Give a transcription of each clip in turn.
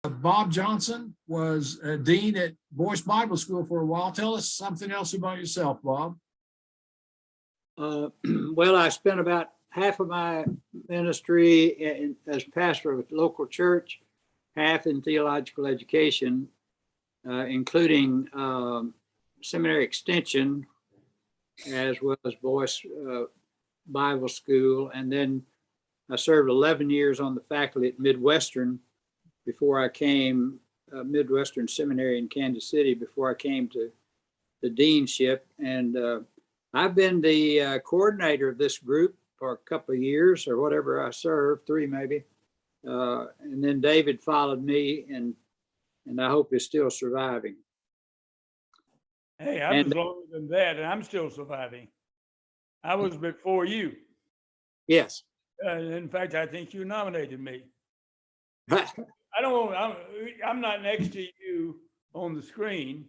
Bob Johnson was a dean at Boyce Bible School for a while. Tell us something else about yourself, Bob. Well, I spent about half of my ministry as pastor of a local church, half in theological education, including seminary extension, as well as Boyce Bible School. And then I served 11 years on the faculty at Midwestern before I came, Midwestern Seminary in Kansas City, before I came to the deanship. And I've been the coordinator of this group for a couple of years or whatever I served, 3 maybe. And then David followed me, and I hope is still surviving. Hey, I was longer than that, and I'm still surviving. I was before you. Yes. In fact, I think you nominated me. I don't. I'm not next to you on the screen,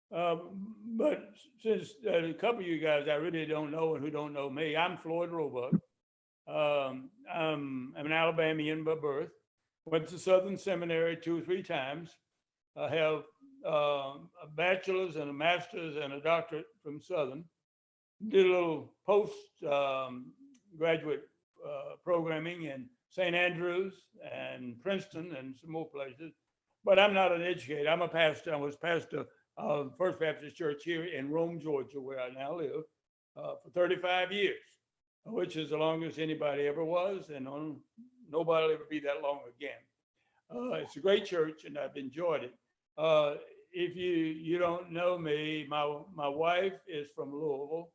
but since a couple of you guys I really don't know and who don't know me, I'm Floyd Roebuck. I'm an Alabamian by birth. Went to Southern Seminary 2 or 3 times. I have a bachelor's and a master's and a doctorate from Southern. Did a little post graduate programming in St. Andrews and Princeton and some more places. But I'm not an educator. I'm a pastor. I was pastor of First Baptist Church here in Rome, Georgia, where I now live, for 35 years, which is the longest anybody ever was, and nobody will ever be that long again. It's a great church, and I've enjoyed it. If you don't know me, my wife is from Louisville,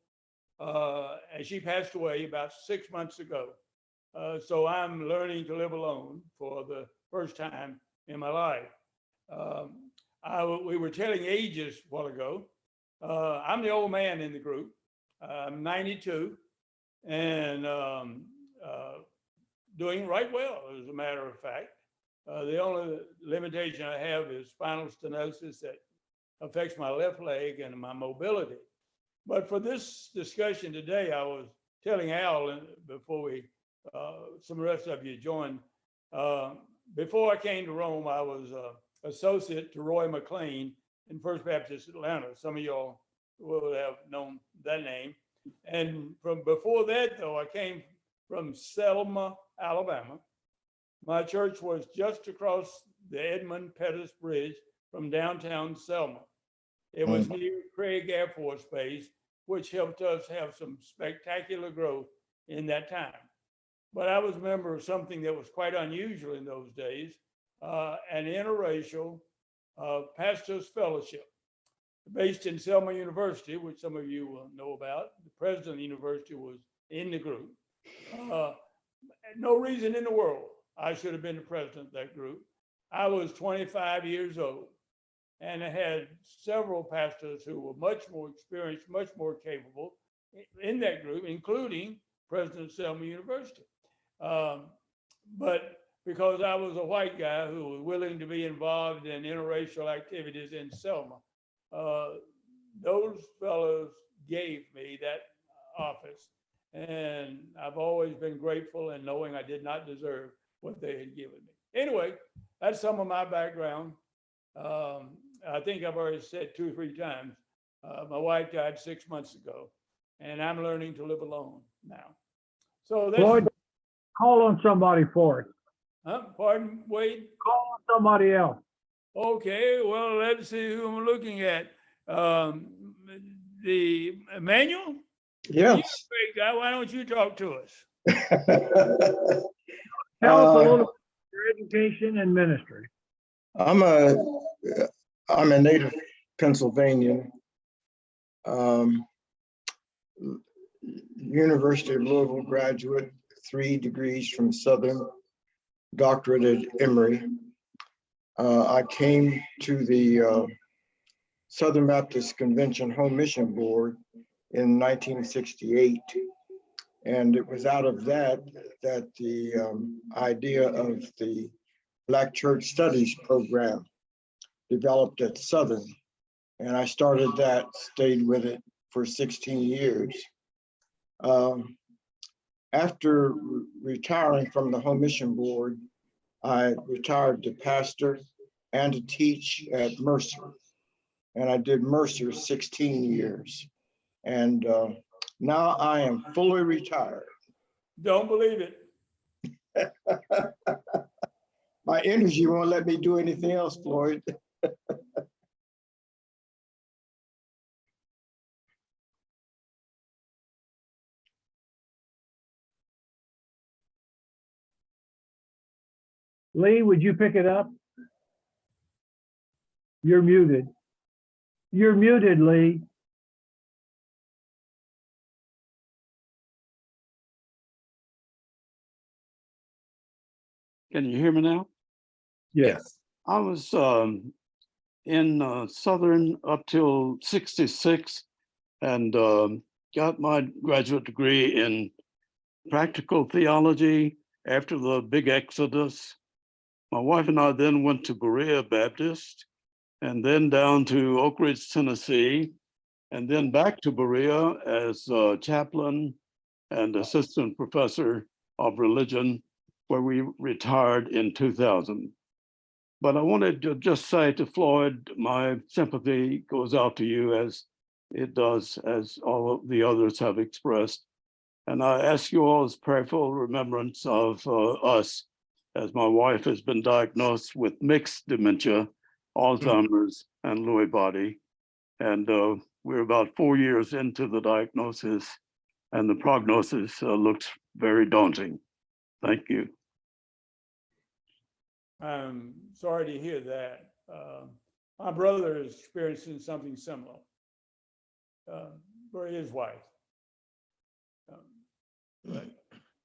and she passed away about 6 months ago. So I'm learning to live alone for the first time in my life. We were telling ages a while ago. I'm the old man in the group. I'm 92 and doing right well, as a matter of fact. The only limitation I have is spinal stenosis that affects my left leg and my mobility. But for this discussion today, I was telling Al before some of the rest of you joined, before I came to Rome, I was associate to Roy McLean in First Baptist Atlanta. Some of y'all will have known that name. And from before that, though, I came from Selma, Alabama. My church was just across the Edmund Pettus Bridge from downtown Selma. It was near Craig Air Force Base, which helped us have some spectacular growth in that time. But I was a member of something that was quite unusual in those days, an interracial pastors fellowship based in Selma University, which some of you will know about. The president of the university was in the group. No reason in the world I should have been the president of that group. I was 25 years old, and I had several pastors who were much more experienced, much more capable in that group, including President of Selma University. But because I was a white guy who was willing to be involved in interracial activities in Selma, those fellows gave me that office. And I've always been grateful and knowing I did not deserve what they had given me. Anyway, that's some of my background. I think I've already said 2 or 3 times, my wife died 6 months ago, and I'm learning to live alone now. So that's— Floyd, call on somebody for it. Pardon, Wade? Call on somebody else. Okay, well, let's see who I'm looking at. The Emmanuel? Yes. Great guy. Why don't you talk to us? Tell us a little about your education and ministry. I'm a native Pennsylvanian. University of Louisville graduate, 3 degrees from Southern, doctorate at Emory. I came to the Southern Baptist Convention Home Mission Board in 1968. And it was out of that the idea of the Black Church Studies program developed at Southern. And I started that, stayed with it for 16 years. After retiring from the Home Mission Board, I retired to pastor and to teach at Mercer. And I did Mercer 16 years. And now I am fully retired. Don't believe it. My energy won't let me do anything else, Floyd. Lee, would you pick it up? You're muted. You're muted, Lee. Can you hear me now? Yes. I was in Southern up till 66 and got my graduate degree in practical theology after the big exodus. My wife and I then went to Berea Baptist and then down to Oak Ridge, Tennessee, and then back to Berea as chaplain and assistant professor of religion, where we retired in 2000. But I wanted to just say to Floyd, my sympathy goes out to you as it does, as all of the others have expressed. And I ask you all's prayerful remembrance of us, as my wife has been diagnosed with mixed dementia, Alzheimer's, and Lewy body. And we're about 4 years into the diagnosis, and the prognosis looks very daunting. Thank you. I'm sorry to hear that. My brother is experiencing something similar for his wife. But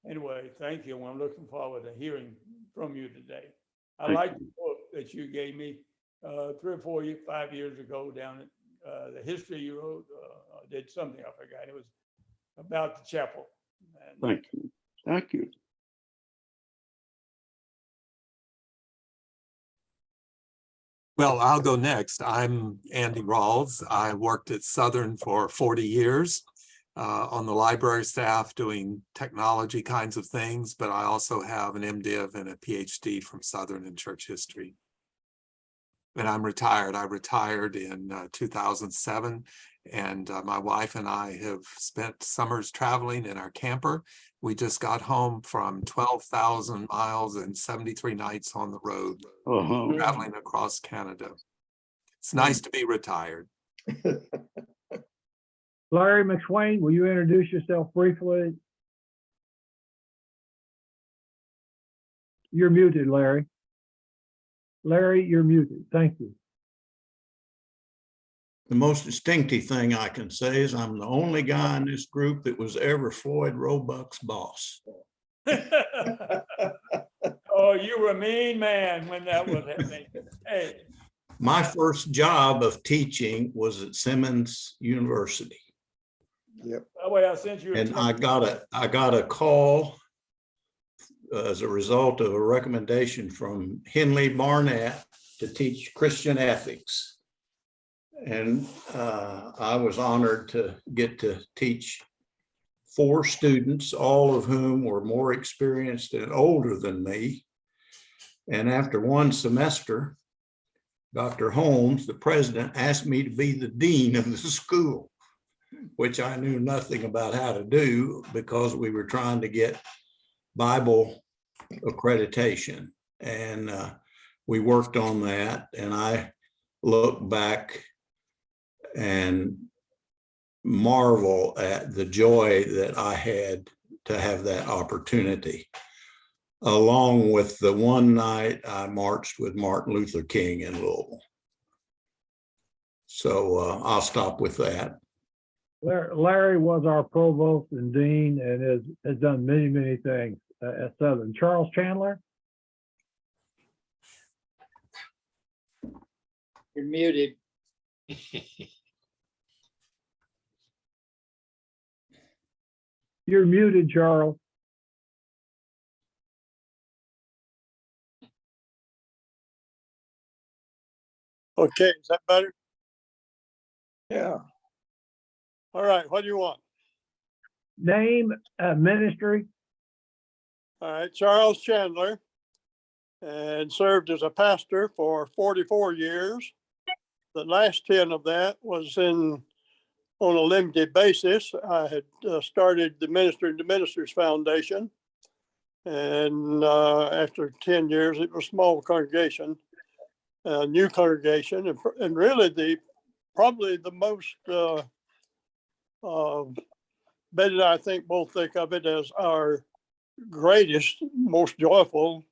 anyway, thank you. I'm looking forward to hearing from you today. I like the book that you gave me 3 or 4, 5 years ago down at the history you wrote. Did something, I forgot. It was about the chapel. And Thank you. Thank you. Well, I'll go next. I'm Andy Rawls. I worked at Southern for 40 years on the library staff doing technology kinds of things, but I also have an MDiv and a PhD from Southern in church history. And I'm retired. I retired in 2007, and my wife and I have spent summers traveling in our camper. We just got home from 12,000 miles and 73 nights on the road, traveling across Canada. It's nice to be retired. Larry McSwain, will you introduce yourself briefly? You're muted, Larry. Larry, you're muted. Thank you. The most distinctive thing I can say is I'm the only guy in this group that was ever Floyd Roebuck's boss. oh, you were a mean man when that was happening. Hey. My first job of teaching was at Simmons University. Yep. That way I sent you a And text. I got a call as a result of a recommendation from Henley Barnett to teach Christian ethics. And I was honored to get to teach 4 students, all of whom were more experienced and older than me. And after 1 semester, Dr. Holmes, the president, asked me to be the dean of the school, which I knew nothing about how to do because we were trying to get Bible accreditation. And we worked on that. And I look back and marvel at the joy that I had to have that opportunity, along with the one night I marched with Martin Luther King in Louisville. So I'll stop with that. Larry was our provost and dean and has done many, many things at Southern. Charles Chandler? You're muted. You're muted, Charles. Okay, is that better? Yeah. All right, what do you want? Name, ministry. All right, Charles Chandler. and served as a pastor for 44 years. The last 10 of that was on a limited basis. I had started the Minister to Ministers Foundation. And after 10 years, it was a small congregation, new congregation, and really probably the most, Betty and I both think of it as our greatest, most joyful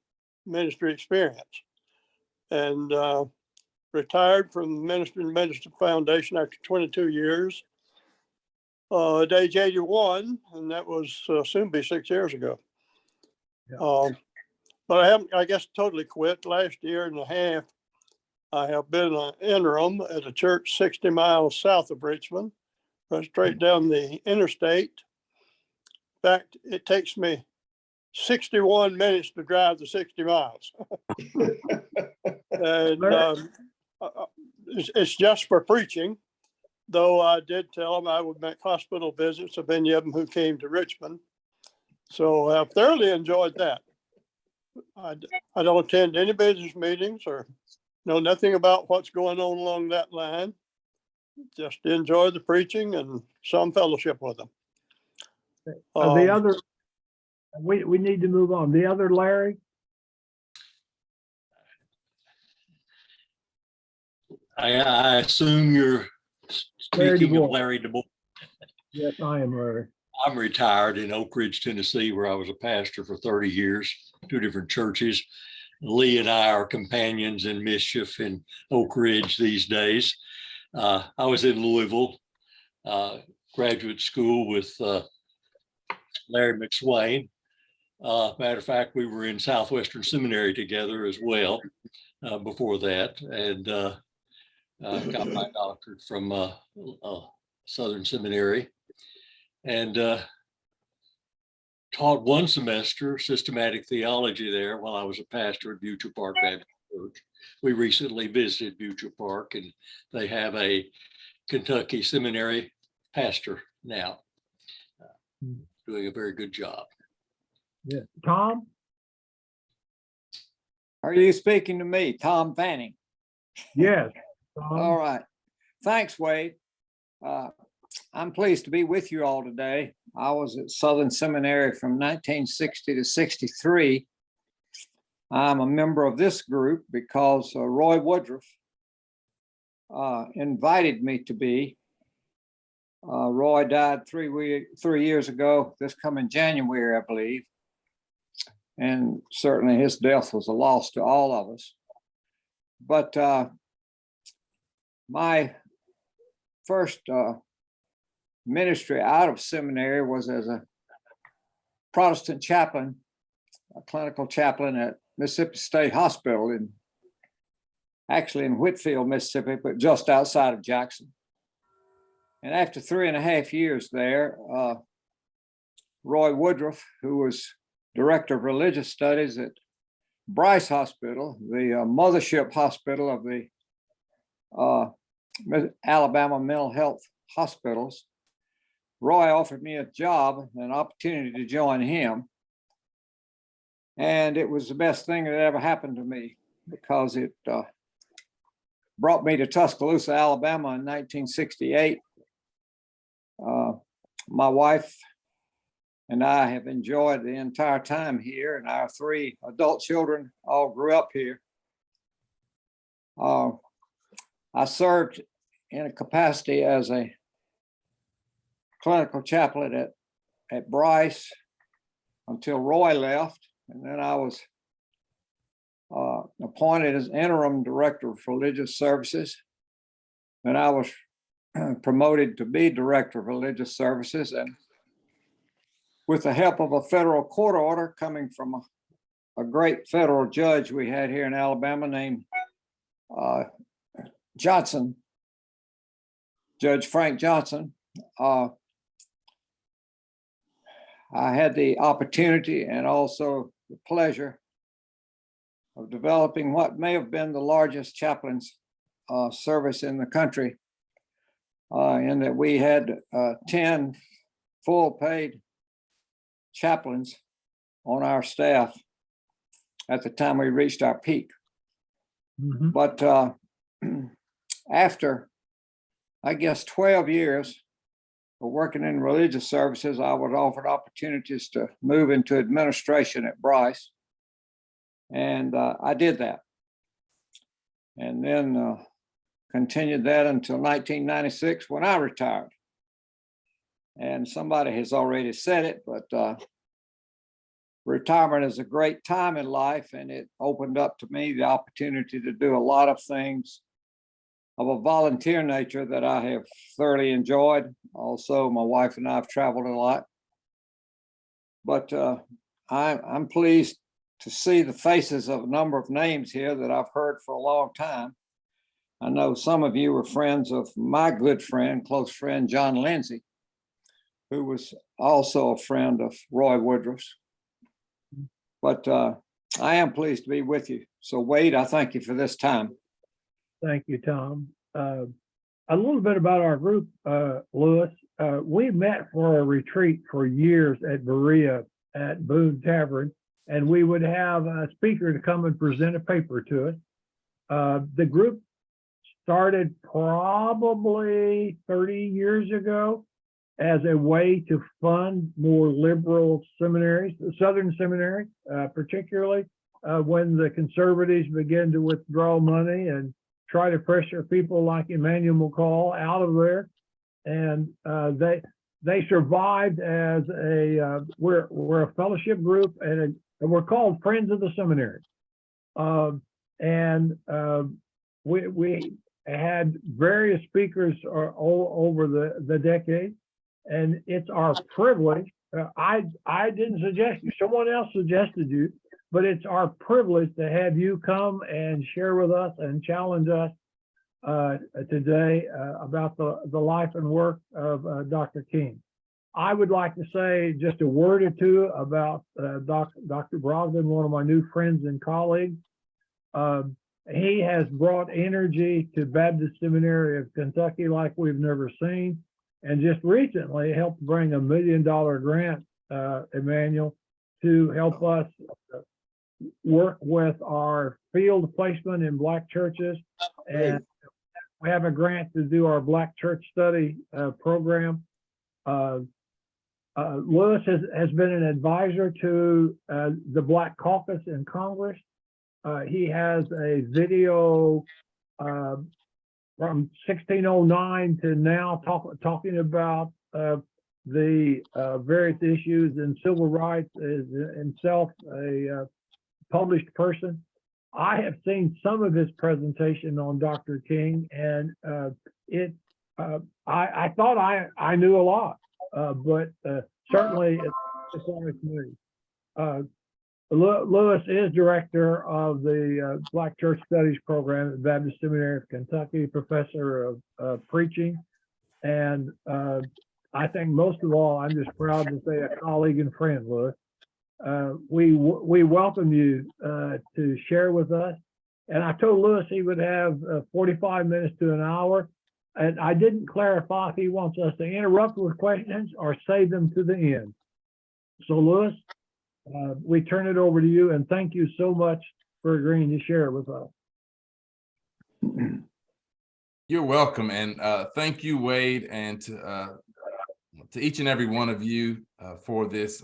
ministry experience. And retired from the Minister and Minister Foundation after 22 years, at age 81, and that was soon be 6 years ago. Yeah. But I haven't, I guess, totally quit. Last year and a half, I have been an interim at a church 60 miles south of Richmond, right straight down the interstate. In fact, it takes me 61 minutes to drive the 60 miles. And it's just for preaching, though I did tell them I would make hospital visits of any of them who came to Richmond. So I've thoroughly enjoyed that. I don't attend any business meetings or know nothing about what's going on along that line. Just enjoy the preaching and some fellowship with them. The other, we need to move on. The other Larry? I assume you're Larry speaking DeBoer. of Larry DeBoer. Yes, I am Larry. I'm retired in Oak Ridge, Tennessee, where I was a pastor for 30 years, 2 different churches. Lee and I are companions in mischief in Oak Ridge these days. I was in Louisville, graduate school with Larry McSwain. Matter of fact, we were in Southwestern Seminary together as well before that, and got my doctorate from Southern Seminary, and taught 1 semester systematic theology there while I was a pastor at Butcher Park Baptist Church. We recently visited Butcher Park, and they have a Kentucky seminary pastor now, doing a very good job. Yeah. Tom? Are you speaking to me, Tom Fanning? Yes. All right. Thanks, Wade. I'm pleased to be with you all today. I was at Southern Seminary from 1960 to 63. I'm a member of this group because Roy Woodruff invited me to be. Roy died 3 years ago, this coming January, I believe. And certainly his death was a loss to all of us. But my first ministry out of seminary was as a Protestant chaplain, a clinical chaplain at Mississippi State Hospital, actually in Whitfield, Mississippi, but just outside of Jackson. And after 3.5 years there, Roy Woodruff, who was director of religious studies at Bryce Hospital, the mothership hospital of the Alabama mental health hospitals, Roy offered me a job, an opportunity to join him. And it was the best thing that ever happened to me because it brought me to Tuscaloosa, Alabama in 1968. My wife and I have enjoyed the entire time here, and our 3 adult children all grew up here. I served in a capacity as a clinical chaplain at Bryce until Roy left, and then I was appointed as interim director of religious services. And I was promoted to be director of religious services, and with the help of a federal court order coming from a great federal judge we had here in Alabama named Johnson, Judge Frank Johnson, I had the opportunity and also the pleasure of developing what may have been the largest chaplain's service in the country, in that we had 10 full paid chaplains on our staff. at the time we reached our peak. Mhm. But after, I guess, 12 years of working in religious services, I was offered opportunities to move into administration at Bryce. And I did that. And then continued that until 1996 when I retired. And somebody has already said it, but retirement is a great time in life, and it opened up to me the opportunity to do a lot of things of a volunteer nature that I have thoroughly enjoyed. Also, my wife and I have traveled a lot. But I'm pleased to see the faces of a number of names here that I've heard for a long time. I know some of you were friends of my good friend, close friend, John Lindsay, who was also a friend of Roy Woodruff's. But I am pleased to be with you. So Wade, I thank you for this time. Thank you, Tom. A little bit about our group, Lewis. We met for a retreat for years at Berea at Boone Tavern, and we would have a speaker to come and present a paper to us. The group started probably 30 years ago as a way to fund more liberal seminaries, Southern seminaries, particularly when the conservatives began to withdraw money and try to pressure people like Emmanuel McCall out of there. And they survived as we're a fellowship group, and we're called Friends of the Seminary. We had various speakers all over the decade, and it's our privilege. I didn't suggest you, someone else suggested you, but it's our privilege to have you come and share with us and challenge us today about the life and work of Dr. King. I would like to say just a word or two about Dr. Brogdon, one of my new friends and colleagues. He has brought energy to Baptist Seminary of Kentucky like we've never seen, and just recently helped bring $1 million grant, Emmanuel, to help us work with our field placement in Black churches. And we have a grant to do our Black church study program. Lewis has been an advisor to the Black Caucus in Congress. He has a video from 1609 to now talking about the various issues in civil rights, is himself a published person. I have seen some of his presentation on Dr. King, and I thought I knew a lot, but certainly it's only to me. Lewis is director of the Black Church Studies program at Baptist Seminary of Kentucky, professor of preaching, and I think most of all, I'm just proud to say a colleague and friend, Lewis. We welcome you to share with us. And I told Lewis he would have 45 minutes to an hour. And I didn't clarify if he wants us to interrupt with questions or save them to the end. So Lewis, we turn it over to you, and thank you so much for agreeing to share it with us. You're welcome. And thank you, Wade, and to each and every one of you for this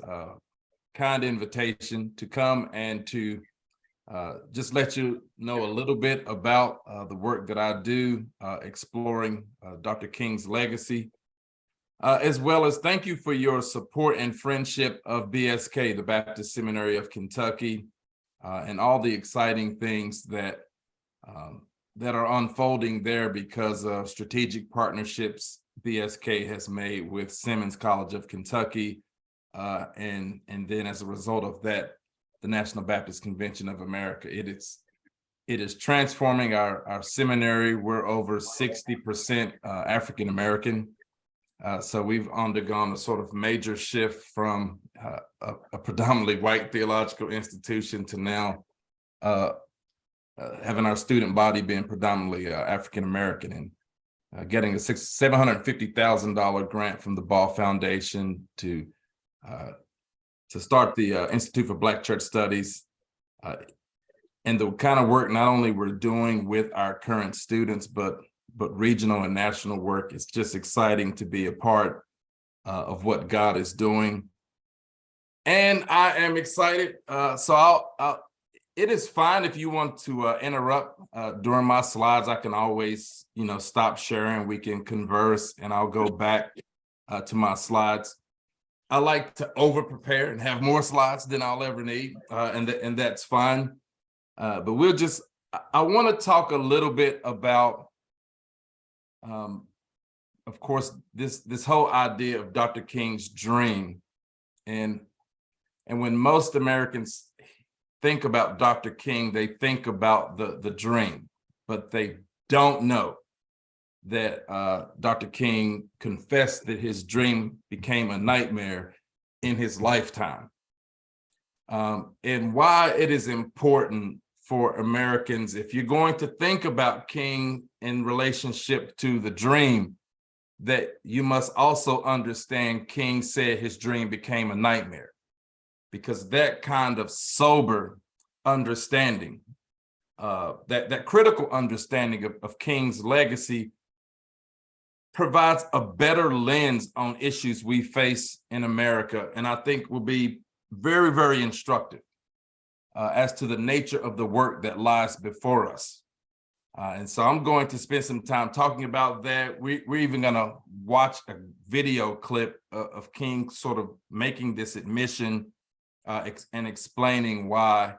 kind invitation to come and to just let you know a little bit about the work that I do, exploring Dr. King's legacy, as well as thank you for your support and friendship of BSK, the Baptist Seminary of Kentucky, and all the exciting things that are unfolding there because of strategic partnerships BSK has made with Simmons College of Kentucky, and then as a result of that, the National Baptist Convention of America. It is transforming our seminary. We're over 60% African American. So we've undergone a sort of major shift from a predominantly white theological institution to now having our student body being predominantly African American, and getting a $750,000 grant from the Ball Foundation to start the Institute for Black Church Studies, and the kind of work not only we're doing with our current students, but regional and national work. It's just exciting to be a part of what God is doing. And I am excited. So it is fine if you want to interrupt during my slides. I can always, stop sharing. We can converse, and I'll go back to my slides. I like to over prepare and have more slides than I'll ever need, and that's fine. But I want to talk a little bit about, of course, this whole idea of Dr. King's dream. And when most Americans think about Dr. King, they think about the dream, but they don't know that Dr. King confessed that his dream became a nightmare in his lifetime. And why it is important for Americans, if you're going to think about King in relationship to the dream, that you must also understand King said his dream became a nightmare, because that kind of sober understanding, that critical understanding of King's legacy provides a better lens on issues we face in America, and I think will be very, very instructive as to the nature of the work that lies before us. And so I'm going to spend some time talking about that. We're even going to watch a video clip of King sort of making this admission and explaining why.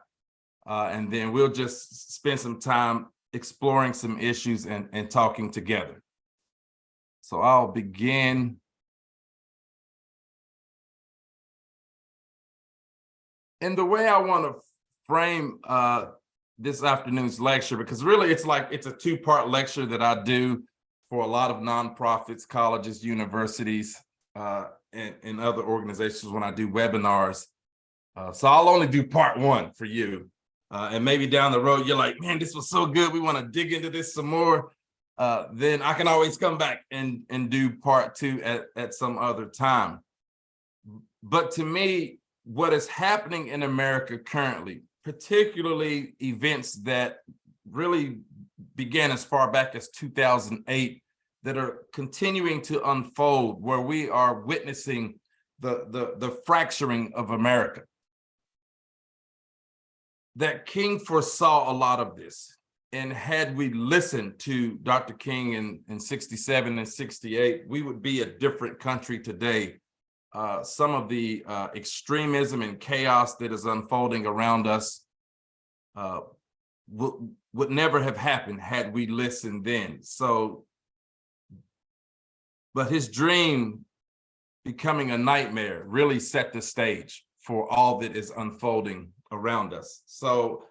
And then we'll just spend some time exploring some issues and talking together. So I'll begin. And the way I want to frame this afternoon's lecture, because really it's a two-part lecture that I do for a lot of nonprofits, colleges, universities, and other organizations when I do webinars. So I'll only do part one for you. And maybe down the road, you're like, man, this was so good. We want to dig into this some more. Then I can always come back and do part two at some other time. But to me, what is happening in America currently, particularly events that really began as far back as 2008, that are continuing to unfold, where we are witnessing the fracturing of America. That King foresaw a lot of this. And had we listened to Dr. King in 67 and 68, we would be a different country today. Some of the extremism and chaos that is unfolding around us would never have happened had we listened then. But his dream becoming a nightmare really set the stage for all that is unfolding around us. So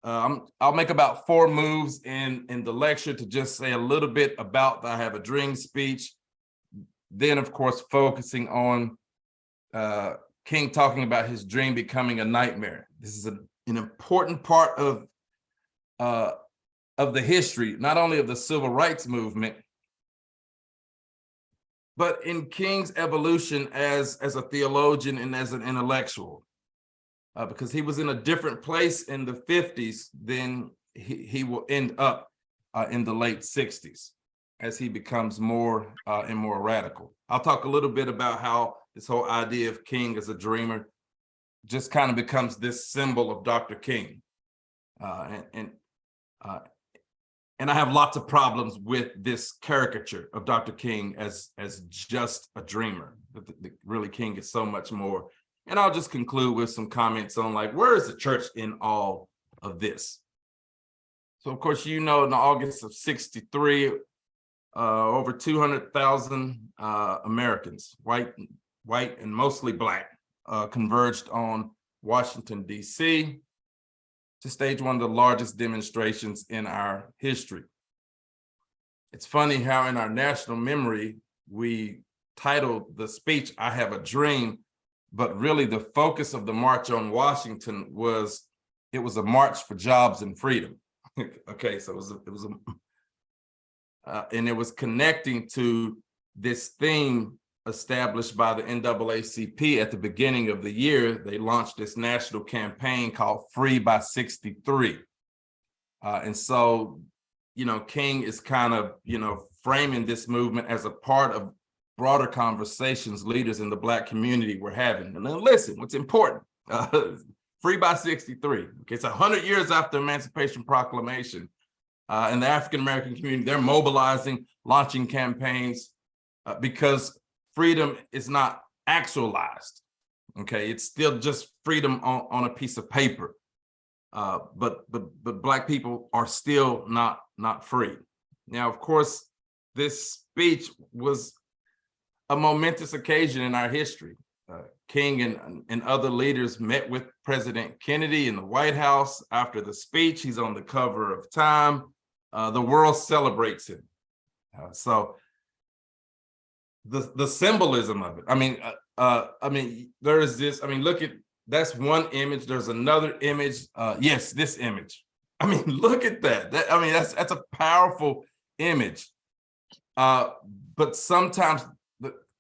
I'll make about 4 moves in the lecture to just say a little bit about the I Have a Dream speech. Then, of course, focusing on King talking about his dream becoming a nightmare. This is an important part of the history, not only of the civil rights movement, but in King's evolution as a theologian and as an intellectual. Because he was in a different place in the 50s than he will end up in the late 60s as he becomes more and more radical. I'll talk a little bit about how this whole idea of King as a dreamer just kind of becomes this symbol of Dr. King. And I have lots of problems with this caricature of Dr. King as just a dreamer. Really, King is so much more. And I'll just conclude with some comments on where is the church in all of this? So, of course, in August of 63, over 200,000 Americans, white and mostly Black, converged on Washington, D.C. to stage one of the largest demonstrations in our history. It's funny how in our national memory, we titled the speech, I Have a Dream, but really the focus of the March on Washington was a march for jobs and freedom. Okay, so and it was connecting to this theme established by the NAACP at the beginning of the year, they launched this national campaign called Free by 63. And so, King is kind of, framing this movement as a part of broader conversations leaders in the Black community were having. And then listen, what's important, Free by 63. Okay, it's 100 years after Emancipation Proclamation. And the African-American community, they're mobilizing, launching campaigns because freedom is not actualized. Okay, it's still just freedom on a piece of paper. But Black people are still not free. Now, of course, this speech was a momentous occasion in our history. King and other leaders met with President Kennedy in the White House after the speech. He's on the cover of Time. The world celebrates him. So the symbolism of it. I mean, there is this. I mean, look at that's one image. There's another image. Yes, this image. I mean, look at that. That's a powerful image. But sometimes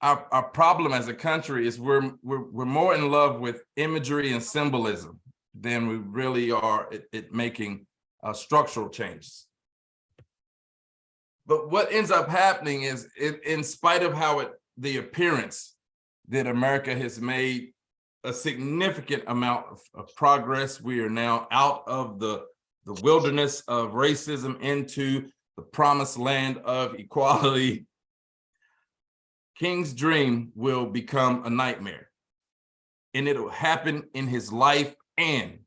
our problem as a country is we're more in love with imagery and symbolism than we really are at making structural changes. But what ends up happening is, in spite of the appearance that America has made a significant amount of progress, we are now out of the wilderness of racism into the promised land of equality. King's dream will become a nightmare, and it'll happen in his life and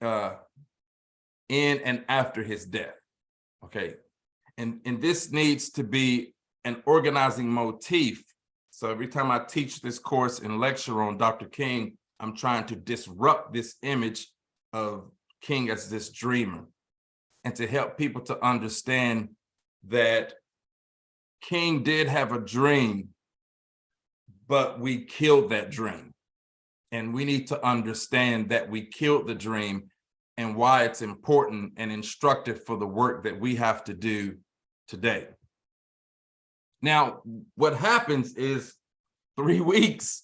in and after his death. Okay, and this needs to be an organizing motif. So every time I teach this course and lecture on Dr. King, I'm trying to disrupt this image of King as this dreamer, and to help people to understand that King did have a dream, but we killed that dream. And we need to understand that we killed the dream and why it's important and instructive for the work that we have to do today. Now, what happens is 3 weeks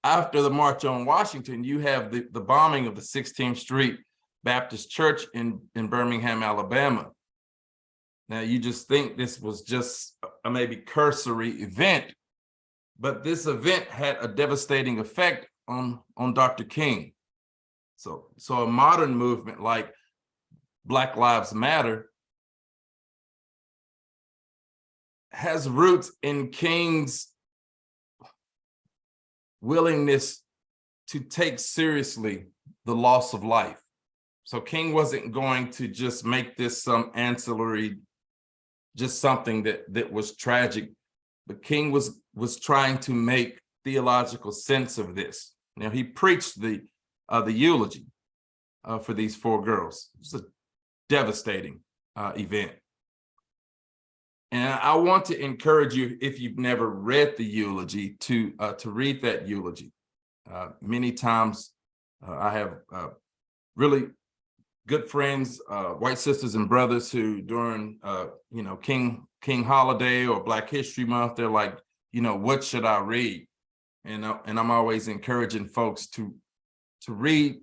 after the March on Washington, you have the bombing of the 16th Street Baptist Church in Birmingham, Alabama. Now, you just think this was just a maybe cursory event, but this event had a devastating effect on Dr. King. So a modern movement like Black Lives Matter has roots in King's willingness to take seriously the loss of life. So King wasn't going to just make this some ancillary, just something that was tragic, but King was trying to make theological sense of this. Now, he preached the eulogy for these 4 girls. It's a devastating event. And I want to encourage you, if you've never read the eulogy, to read that eulogy. Many times I have really good friends, white sisters and brothers who during King Holiday or Black History Month, they're like, what should I read? And I'm always encouraging folks to read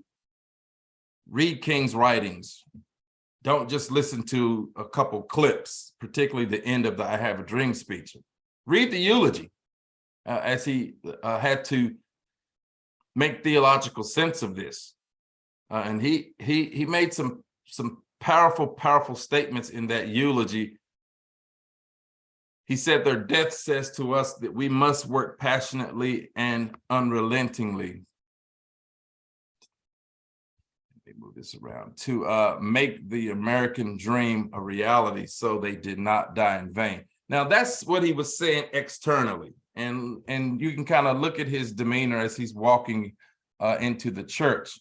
King's writings. Don't just listen to a couple clips, particularly the end of the I Have a Dream speech. Read the eulogy as he had to make theological sense of this. And he made some powerful statements in that eulogy. He said, their death says to us that we must work passionately and unrelentingly. Let me move this around, to make the American dream a reality so they did not die in vain. Now, that's what he was saying externally. And you can kind of look at his demeanor as he's walking into the church.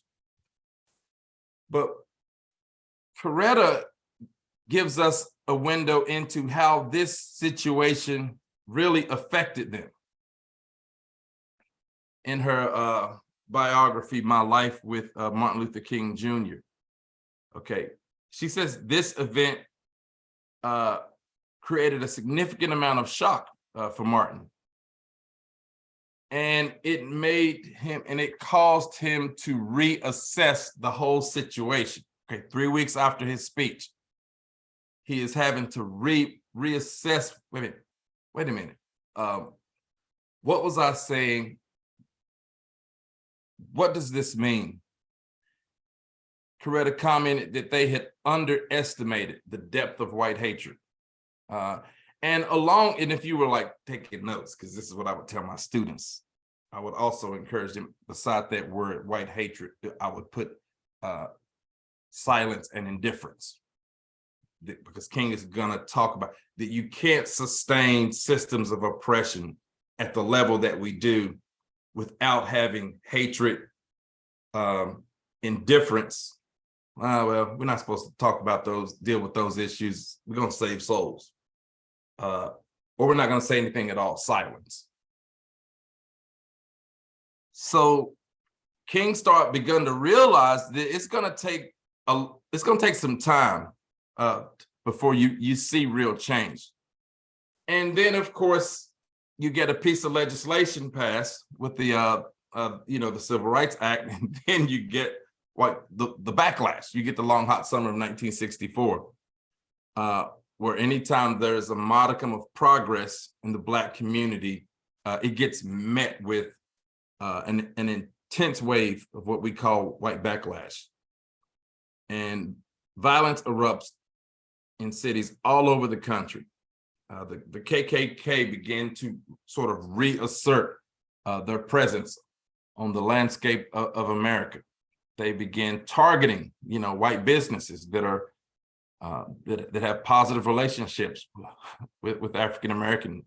But Coretta gives us a window into how this situation really affected them. In her biography, My Life with Martin Luther King Jr. Okay, she says this event created a significant amount of shock for Martin. And it made him, and it caused him to reassess the whole situation. Okay, 3 weeks after his speech, he is having to reassess. Wait a minute. What was I saying? What does this mean? Coretta commented that they had underestimated the depth of white hatred. And if you were like taking notes, because this is what I would tell my students, I would also encourage them, beside that word white hatred, I would put silence and indifference. Because King is gonna talk about that you can't sustain systems of oppression at the level that we do without having hatred, indifference. Well, we're not supposed to talk about those, deal with those issues. We're gonna save souls. Or we're not gonna say anything at all, silence. So King begun to realize that it's gonna take some time before you see real change. And then of course, you get a piece of legislation passed with the the Civil Rights Act, and then you get the backlash. You get the long hot summer of 1964, where anytime there's a modicum of progress in the Black community, it gets met with an intense wave of what we call white backlash. And violence erupts in cities all over the country. The KKK began to sort of reassert their presence on the landscape of America. They began targeting, white businesses that are that have positive relationships with African American.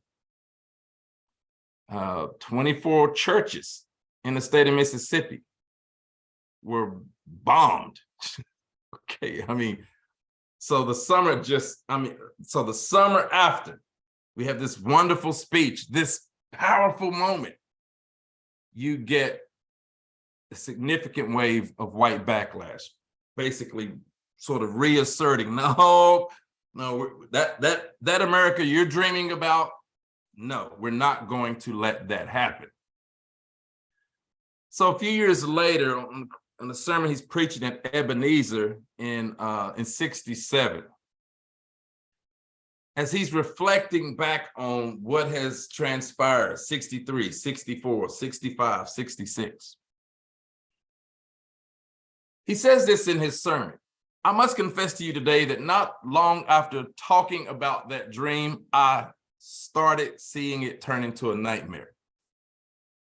24 churches in the state of Mississippi were bombed. Okay, so the summer after, we have this wonderful speech, this powerful moment, you get a significant wave of white backlash, basically sort of reasserting, no, that America you're dreaming about, no, we're not going to let that happen. So a few years later, on the sermon he's preaching at Ebenezer in 67, as he's reflecting back on what has transpired, 63, 64, 65, 66, he says this in his sermon: I must confess to you today that not long after talking about that dream, I started seeing it turn into a nightmare.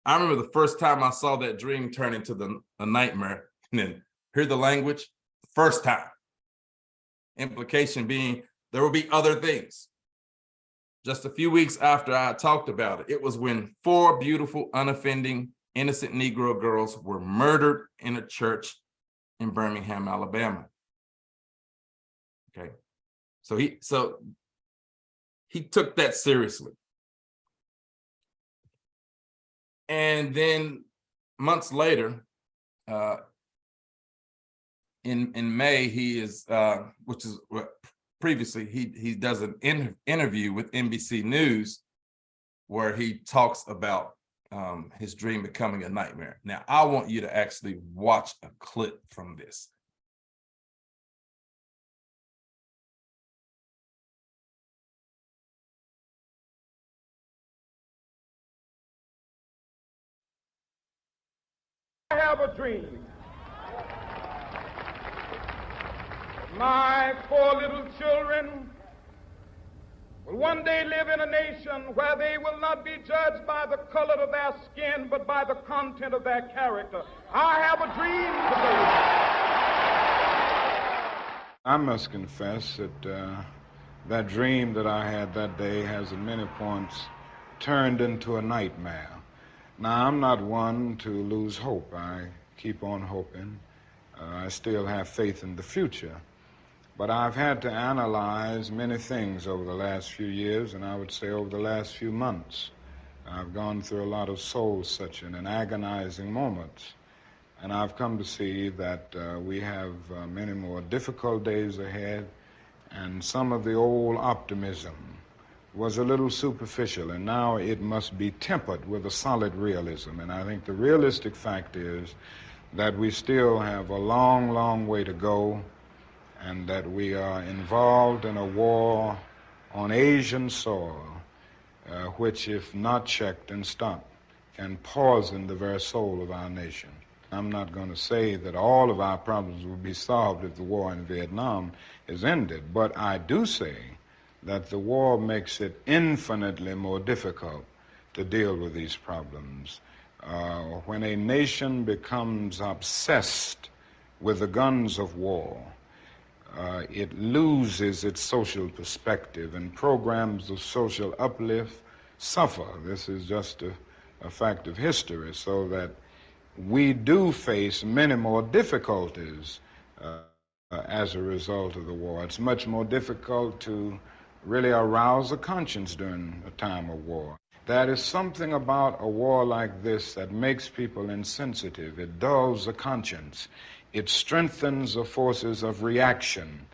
I remember the first time I saw that dream turn into a nightmare, and then hear the language, first time. Implication being there will be other things. Just a few weeks after I talked about it, it was when 4 beautiful, unoffending, innocent Negro girls were murdered in a church in Birmingham, Alabama. Okay, so he took that seriously. And then months later, in May, he is, which is what previously he does an interview with NBC News where he talks about his dream becoming a nightmare. Now, I want you to actually watch a clip from this. I have a dream. My 4 little children will one day live in a nation where they will not be judged by the color of their skin, but by the content of their character. I have a dream today. I must confess that that dream that I had that day has at many points turned into a nightmare. Now, I'm not one to lose hope. I keep on hoping. I still have faith in the future. But I've had to analyze many things over the last few years, and I would say over the last few months. I've gone through a lot of soul-searching and agonizing moments, and I've come to see that we have many more difficult days ahead, and some of the old optimism was a little superficial, and now it must be tempered with a solid realism. And I think the realistic fact is that we still have a long, long way to go, and that we are involved in a war on Asian soil, which, if not checked and stopped, can poison the very soul of our nation. I'm not going to say that all of our problems will be solved if the war in Vietnam is ended, but I do say that the war makes it infinitely more difficult to deal with these problems. When a nation becomes obsessed with the guns of war, it loses its social perspective, and programs of social uplift suffer. This is just a fact of history, so that we do face many more difficulties as a result of the war. It's much more difficult to really arouse a conscience during a time of war. There is something about a war like this that makes people insensitive. It dulls the conscience. It strengthens the forces of reaction,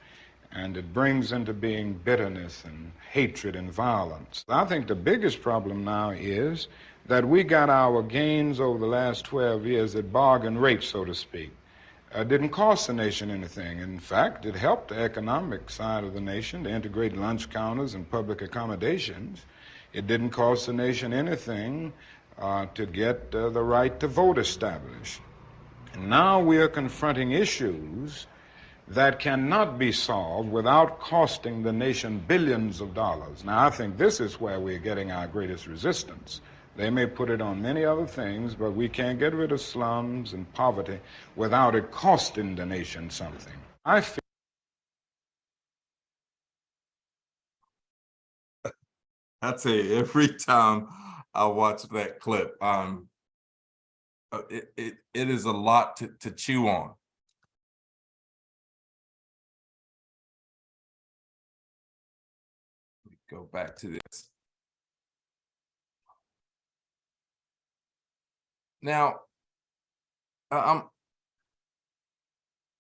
and it brings into being bitterness and hatred and violence. I think the biggest problem now is that we got our gains over the last 12 years at bargain rate, so to speak. Didn't cost the nation anything. In fact, it helped the economic side of the nation to integrate lunch counters and public accommodations. It didn't cost the nation anything to get the right to vote established. And now we are confronting issues that cannot be solved without costing the nation billions of dollars. Now, I think this is where we're getting our greatest resistance. They may put it on many other things, but we can't get rid of slums and poverty without it costing the nation something. I feel I tell you, every time I watch that clip, it is a lot to chew on. Let me go back to this. Now, I'm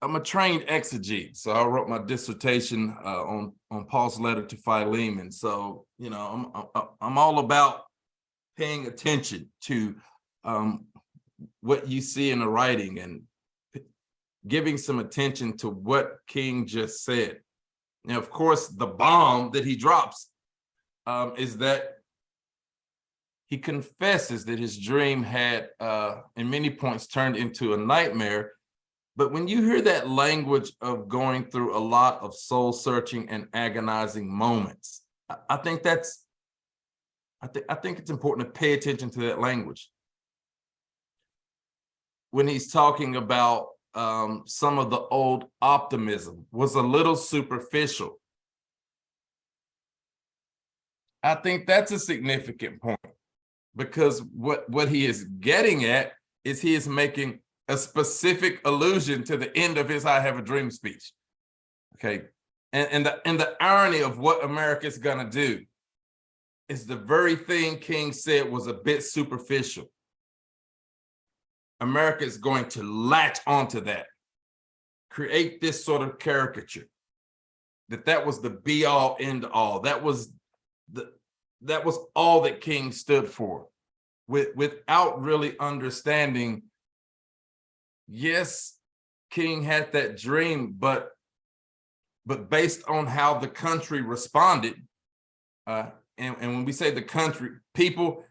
a trained exegete, so I wrote my dissertation on Paul's letter to Philemon. So, you know, I'm all about paying attention to what you see in the writing and giving some attention to what King just said. Now, of course, the bomb that he drops is that he confesses that his dream had, in many points, turned into a nightmare. But when you hear that language of going through a lot of soul searching and agonizing moments, I think it's important to pay attention to that language. When he's talking about some of the old optimism was a little superficial. I think that's a significant point, because what he is getting at is he is making a specific allusion to the end of his I Have a Dream speech. Okay. And the irony of what America is gonna do is the very thing King said was a bit superficial. America is going to latch onto that, create this sort of caricature, that was the be all end all. That was all that King stood for, without really understanding. Yes, King had that dream, but based on how the country responded, and when we say the country, people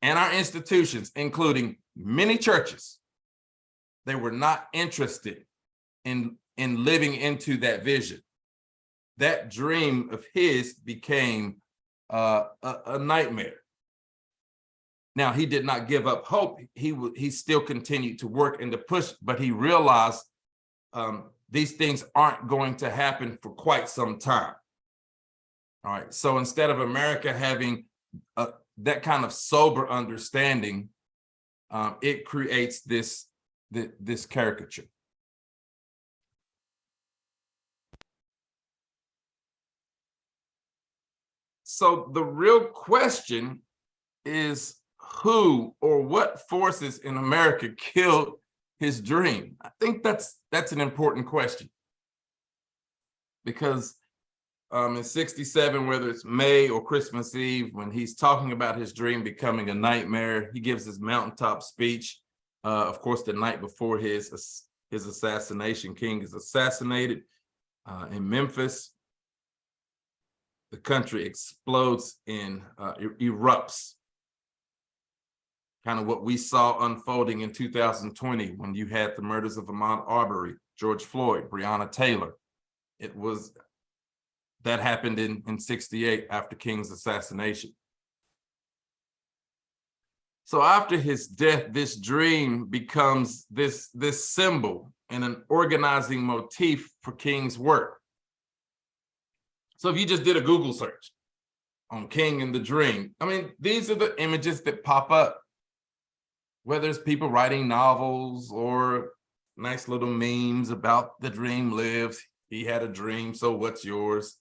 and our institutions, including many churches, they were not interested in living into that vision. That dream of his became a nightmare. Now, he did not give up hope. He still continued to work and to push, but he realized these things aren't going to happen for quite some time. All right. So instead of America having that kind of sober understanding, it creates this caricature. So the real question is, who or what forces in America killed his dream? I think that's an important question, because in 67, whether it's May or Christmas Eve, when he's talking about his dream becoming a nightmare, he gives his mountaintop speech. Of course, the night before his assassination, King is assassinated in Memphis. The country explodes in, erupts. Kind of what we saw unfolding in 2020 when you had the murders of Ahmaud Arbery, George Floyd, Breonna Taylor. That happened in 68 after King's assassination. So after his death, this dream becomes this symbol and an organizing motif for King's work. So if you just did a Google search on King and the dream, I mean, these are the images that pop up, whether it's people writing novels or nice little memes about the dream lives. He had a dream, so what's yours?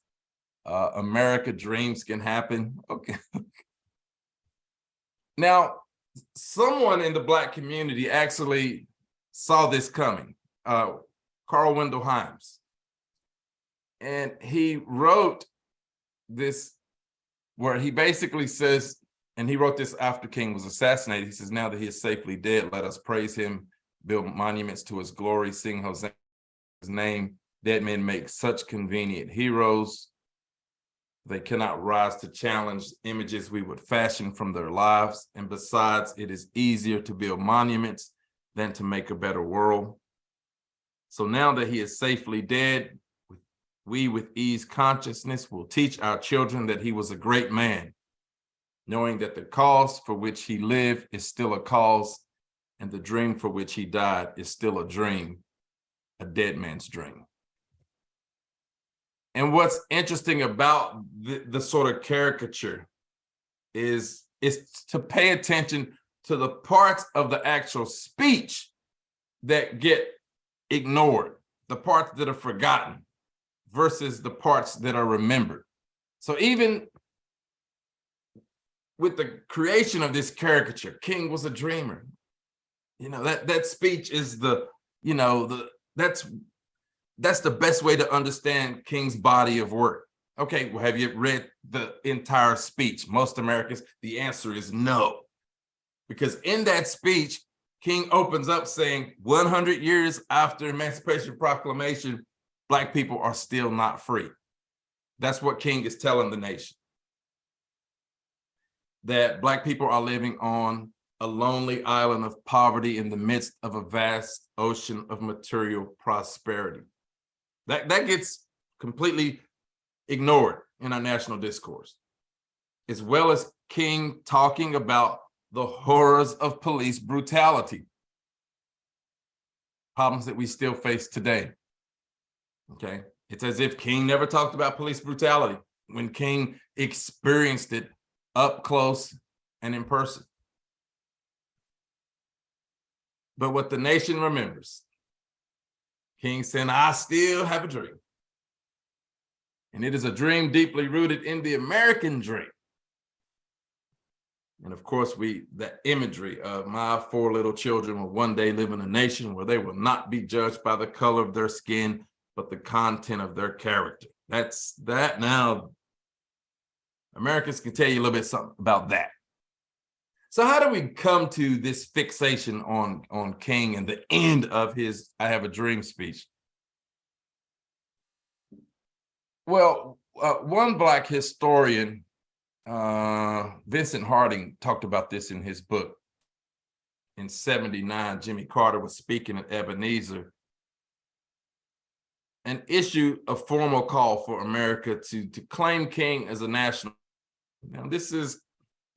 America, dreams can happen. Okay. Now, someone in the Black community actually saw this coming, Carl Wendell Himes. And he wrote this where he basically says, and he wrote this after King was assassinated. He says, now that he is safely dead, let us praise him, build monuments to his glory, sing Hosanna's name. Dead men make such convenient heroes. They cannot rise to challenge images we would fashion from their lives. And besides, it is easier to build monuments than to make a better world. So now that he is safely dead, we with ease consciousness will teach our children that he was a great man, knowing that the cause for which he lived is still a cause, and the dream for which he died is still a dream, a dead man's dream. And what's interesting about the sort of caricature is to pay attention to the parts of the actual speech that get ignored, the parts that are forgotten versus the parts that are remembered. So even with the creation of this caricature, King was a dreamer. You know, that speech is that's the best way to understand King's body of work. Okay, well, have you read the entire speech? Most Americans, the answer is no. Because in that speech, King opens up saying 100 years after Emancipation Proclamation, Black people are still not free. That's what King is telling the nation. That Black people are living on a lonely island of poverty in the midst of a vast ocean of material prosperity. That gets completely ignored in our national discourse, as well as King talking about the horrors of police brutality, problems that we still face today. Okay, it's as if King never talked about police brutality when King experienced it up close and in person. But what the nation remembers, King said, I still have a dream. And it is a dream deeply rooted in the American dream. And of course, that imagery of my 4 little children will one day live in a nation where they will not be judged by the color of their skin, but the content of their character. That's that. Now, Americans can tell you a little bit something about that. So how do we come to this fixation on King and the end of his I Have a Dream speech? Well, one Black historian, Vincent Harding, talked about this in his book. In '79, Jimmy Carter was speaking at Ebenezer and issued a formal call for America to claim King as a national. Now, this is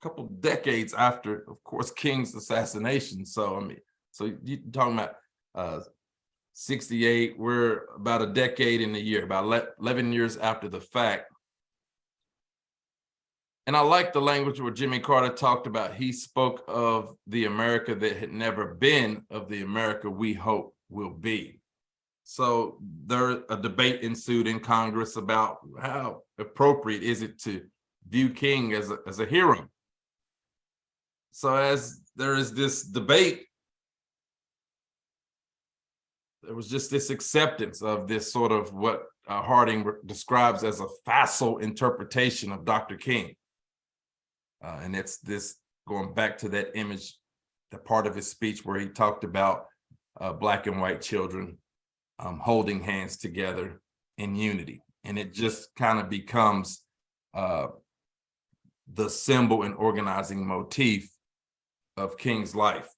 couple decades after, of course, King's assassination. So, I mean, so you're talking about 68, we're about a decade in a year, about 11 years after the fact. And I like the language where Jimmy Carter talked about, he spoke of the America that had never been, of the America we hope will be. So a debate ensued in Congress about how appropriate is it to view King as a hero. So as there is this debate, there was just this acceptance of this sort of what Harding describes as a facile interpretation of Dr. King. And it's this going back to that image, the part of his speech where he talked about Black and white children holding hands together in unity. And it just kind of becomes the symbol and organizing motif of King's life.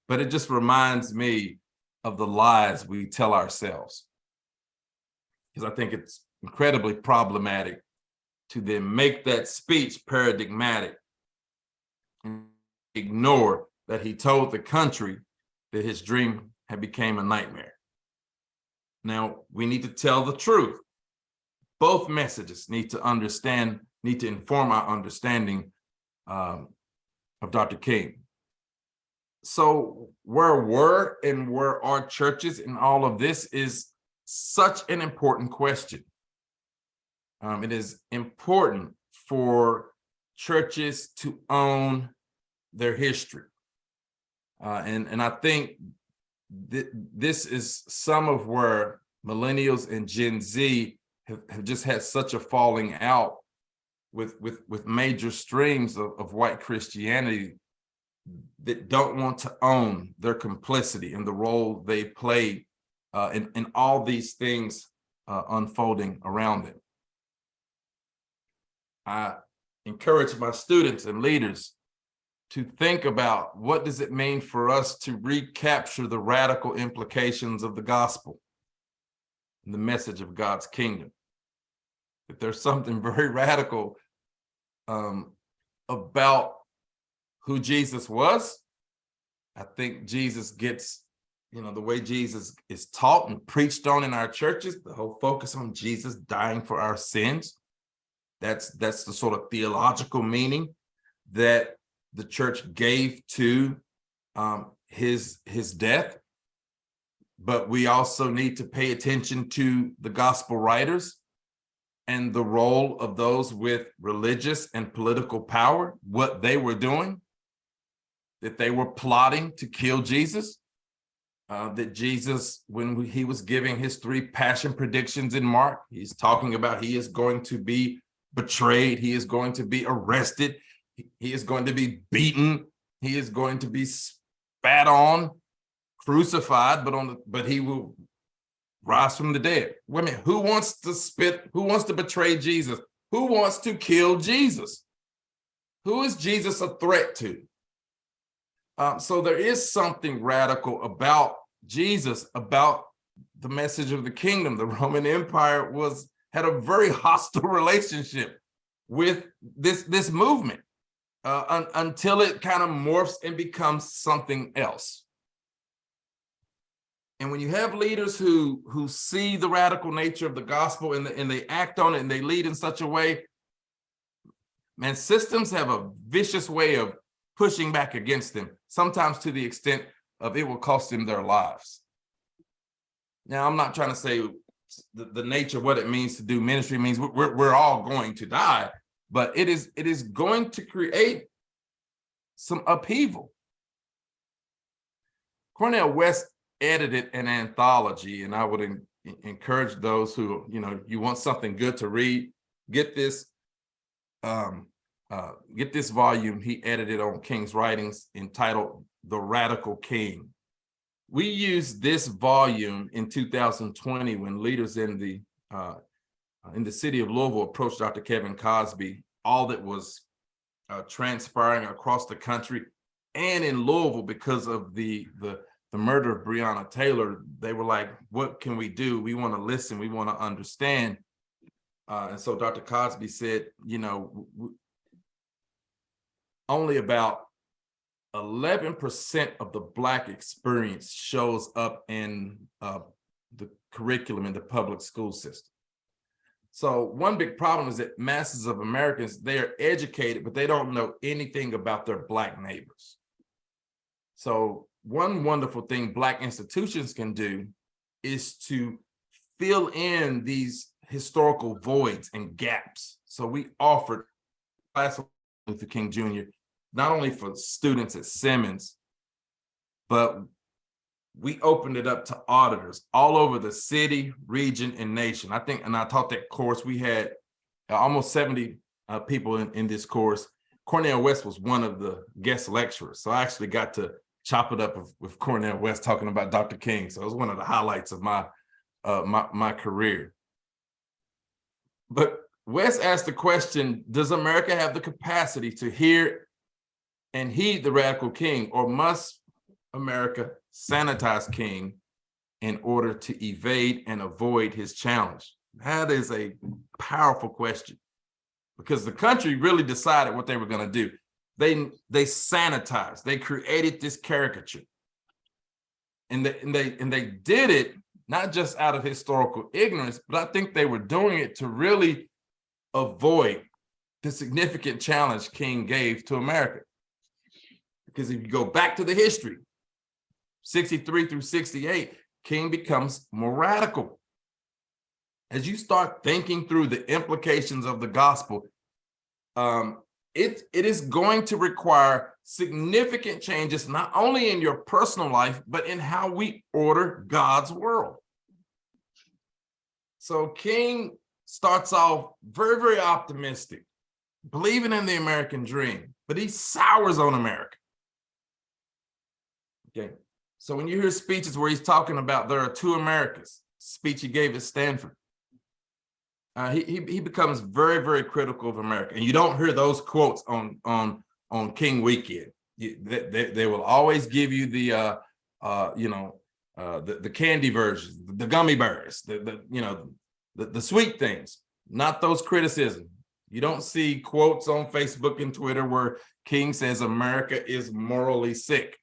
But it just reminds me of the lies we tell ourselves. Because I think it's incredibly problematic to then make that speech paradigmatic and ignore that he told the country that his dream had became a nightmare. Now, we need to tell the truth. Both messages need to inform our understanding of Dr. King. So where were and where are churches in all of this is such an important question. It is important for churches to own their history. And I think this is some of where millennials and Gen Z have just had such a falling out with major streams of white Christianity that don't want to own their complicity and the role they played in all these things unfolding around them. I encourage my students and leaders to think about what does it mean for us to recapture the radical implications of the gospel and the message of God's kingdom. That there's something very radical about who Jesus was. I think Jesus gets, the way Jesus is taught and preached on in our churches, the whole focus on Jesus dying for our sins. That's the sort of theological meaning that the church gave to his death. But we also need to pay attention to the gospel writers and the role of those with religious and political power, what they were doing, that they were plotting to kill Jesus, that Jesus, when he was giving his 3 passion predictions in Mark, he's talking about he is going to be betrayed, he is going to be arrested, he is going to be beaten, he is going to be spat on, crucified, but he will rise from the dead. Women, who wants to spit? Who wants to betray Jesus? Who wants to kill Jesus? Who is Jesus a threat to? So there is something radical about Jesus, about the message of the kingdom. The Roman Empire had a very hostile relationship with this movement until it kind of morphs and becomes something else. And when you have leaders who see the radical nature of the gospel and they act on it and they lead in such a way, man, systems have a vicious way of pushing back against them, sometimes to the extent of it will cost them their lives. Now, I'm not trying to say the nature of what it means to do ministry means we're all going to die, but it is going to create some upheaval. Cornel West edited an anthology, and I would encourage those who, you want something good to read, get this volume he edited on King's writings entitled The Radical King. We used this volume in 2020 when leaders in the city of Louisville approached Dr. Kevin Cosby, all that was transpiring across the country and in Louisville because of the murder of Breonna Taylor. They were like, what can we do? We want to listen. We want to understand. And so Dr. Cosby said, only about 11% of the Black experience shows up in the curriculum in the public school system. So one big problem is that masses of Americans, they are educated, but they don't know anything about their Black neighbors. So one wonderful thing Black institutions can do is to fill in these historical voids and gaps. So we offered class of Luther King Jr., not only for students at Simmons, but we opened it up to auditors all over the city, region, and nation. I think, and I taught that course, we had almost 70 people in this course. Cornel West was one of the guest lecturers. So I actually got to chop it up with Cornel West talking about Dr. King. So it was one of the highlights of my career. But West asked the question, does America have the capacity to hear and heed the radical king, or must America sanitize King in order to evade and avoid his challenge? That is a powerful question, because the country really decided what they were going to do. They sanitized, they created this caricature. And they did it not just out of historical ignorance, but I think they were doing it to really avoid the significant challenge King gave to America. Because if you go back to the history, 63 through 68, King becomes more radical. As you start thinking through the implications of the gospel, it is going to require significant changes, not only in your personal life, but in how we order God's world. So King starts off very, very optimistic, believing in the American dream, but he sours on America. Okay, so when you hear speeches where he's talking about there are two Americas, speech he gave at Stanford, he becomes very, very critical of America. And you don't hear those quotes on King Weekend. They will always give you the candy versions, the gummy bears, the sweet things, not those criticisms. You don't see quotes on Facebook and Twitter where King says America is morally sick,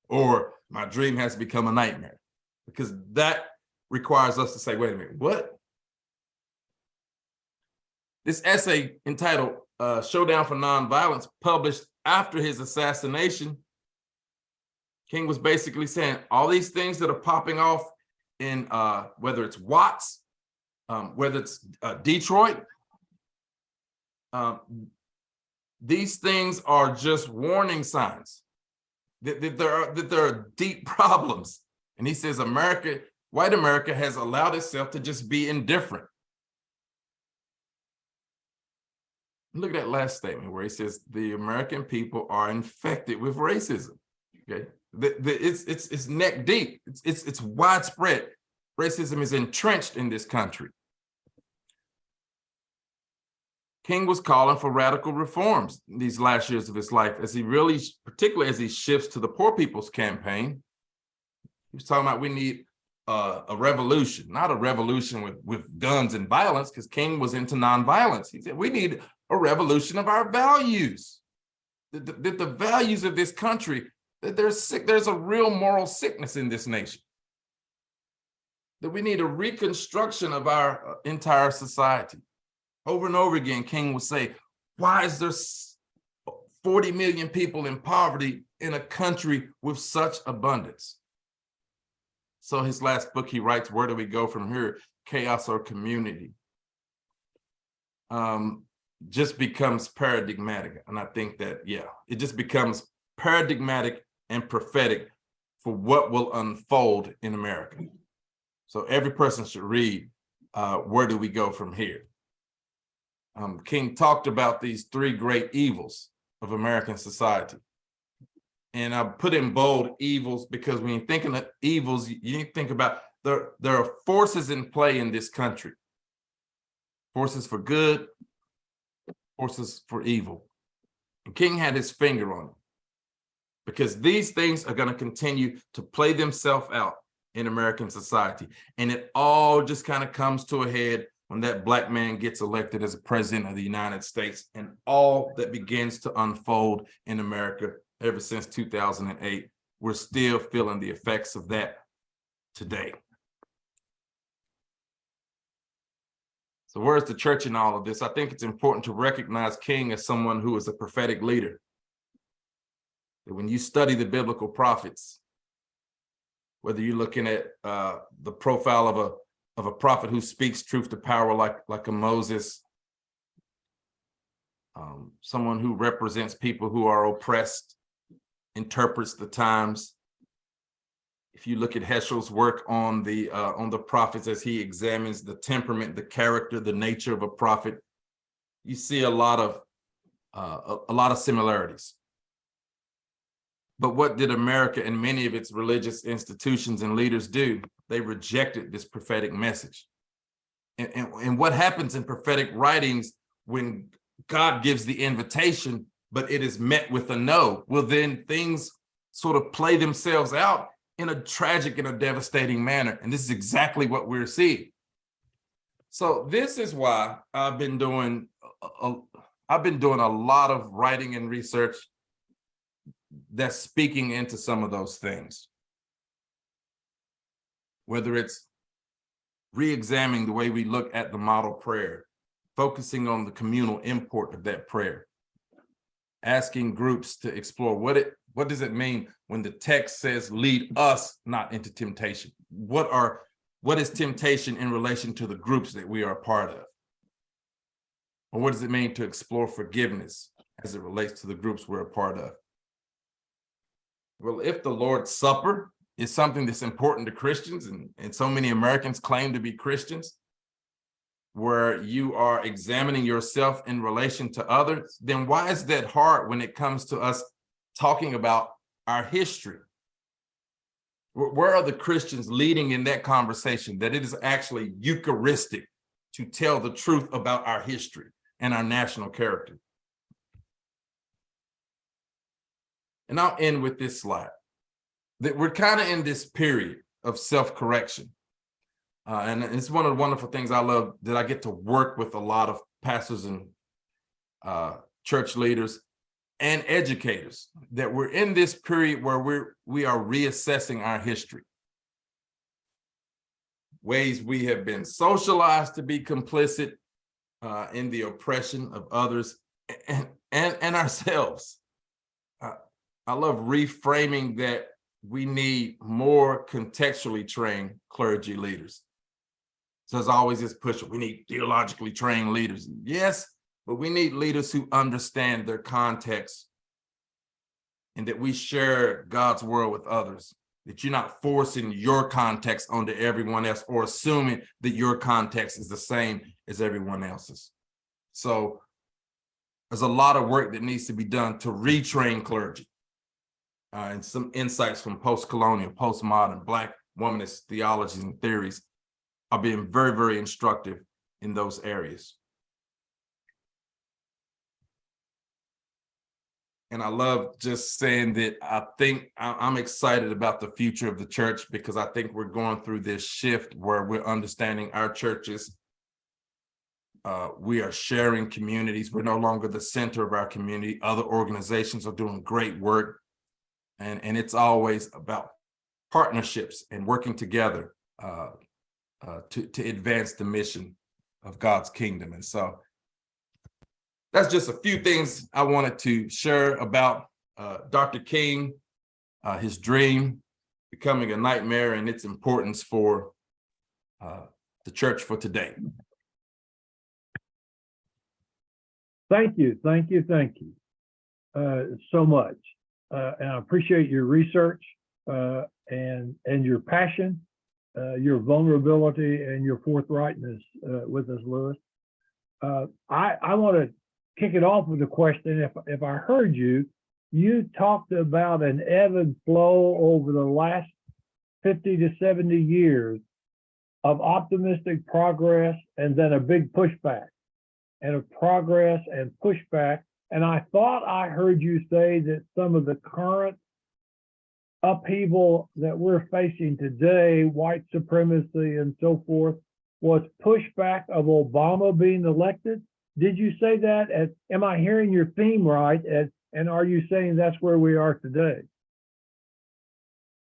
or my dream has become a nightmare, because that requires us to say, wait a minute, what? This essay entitled Showdown for Nonviolence, published after his assassination, King was basically saying all these things that are popping off in whether it's Watts, whether it's Detroit, these things are just warning signs that there are deep problems. And he says white America has allowed itself to just be indifferent. Look at that last statement where he says the American people are infected with racism. Okay, it's neck deep. It's widespread. Racism is entrenched in this country. King was calling for radical reforms in these last years of his life, particularly as he shifts to the Poor People's Campaign. He was talking about we need a revolution, not a revolution with guns and violence, because King was into nonviolence. He said we need a revolution of our values, that the values of this country, that there's a real moral sickness in this nation, that we need a reconstruction of our entire society. Over and over again, King would say, why is there 40 million people in poverty in a country with such abundance? So his last book, he writes, Where Do We Go From Here? Chaos or Community? Just becomes paradigmatic. And I think that, it just becomes paradigmatic and prophetic for what will unfold in America. So every person should read Where Do We Go From Here? King talked about these three great evils of American society. And I put in bold evils because when you're thinking of evils, you need to think about there are forces in play in this country. Forces for good, forces for evil. And King had his finger on it, because these things are going to continue to play themselves out in American society. And it all just kind of comes to a head when that Black man gets elected as a president of the United States, and all that begins to unfold in America ever since 2008. We're still feeling the effects of that today. So where's the church in all of this? I think it's important to recognize King as someone who is a prophetic leader. That when you study the biblical prophets, whether you're looking at the profile of a prophet who speaks truth to power like a Moses, someone who represents people who are oppressed, interprets the times, If you look at Heschel's work on the prophets, as he examines the temperament, the character, the nature of a prophet, you see a lot of similarities. But what did America and many of its religious institutions and leaders do? They rejected this prophetic message. And what happens in prophetic writings when God gives the invitation, but it is met with a no? Well, then things sort of play themselves out in a tragic and a devastating manner. And this is exactly what we're seeing. So this is why I've been doing a lot of writing and research that's speaking into some of those things. Whether it's re-examining the way we look at the model prayer, focusing on the communal import of that prayer, asking groups to explore what does it mean when the text says, lead us not into temptation? What is temptation in relation to the groups that we are a part of? Or what does it mean to explore forgiveness as it relates to the groups we're a part of? Well, if the Lord's Supper is something that's important to Christians, and so many Americans claim to be Christians, where you are examining yourself in relation to others, then why is that hard when it comes to us talking about our history? Where are the Christians leading in that conversation, that it is actually Eucharistic to tell the truth about our history and our national character? And I'll end with this slide, that we're kind of in this period of self-correction. And it's one of the wonderful things I love, that I get to work with a lot of pastors and church leaders and educators, that we're in this period where we are reassessing our history. Ways we have been socialized to be complicit in the oppression of others and ourselves. I love reframing that we need more contextually trained clergy leaders. So there's always this push, we need theologically trained leaders. Yes, but we need leaders who understand their context and that we share God's word with others, that you're not forcing your context onto everyone else or assuming that your context is the same as everyone else's. So there's a lot of work that needs to be done to retrain clergy. And some insights from post-colonial, postmodern, Black womanist theologies and theories are being very, very instructive in those areas. And I love just saying that I think I'm excited about the future of the church, because I think we're going through this shift where we're understanding our churches. We are sharing communities. We're no longer the center of our community. Other organizations are doing great work. And it's always about partnerships and working together to advance the mission of God's kingdom. And so that's just a few things I wanted to share about Dr. King, his dream becoming a nightmare, and its importance for the church for today. Thank you so much. And I appreciate your research and your passion, your vulnerability, and your forthrightness with us, Lewis. I want to kick it off with a question. If I heard you, you talked about an ebb and flow over the last 50 to 70 years of optimistic progress and then a big pushback, and a progress and pushback. And I thought I heard you say that some of the current upheaval that we're facing today, white supremacy and so forth, was pushback of Obama being elected. Did you say that? Am I hearing your theme right? And are you saying that's where we are today?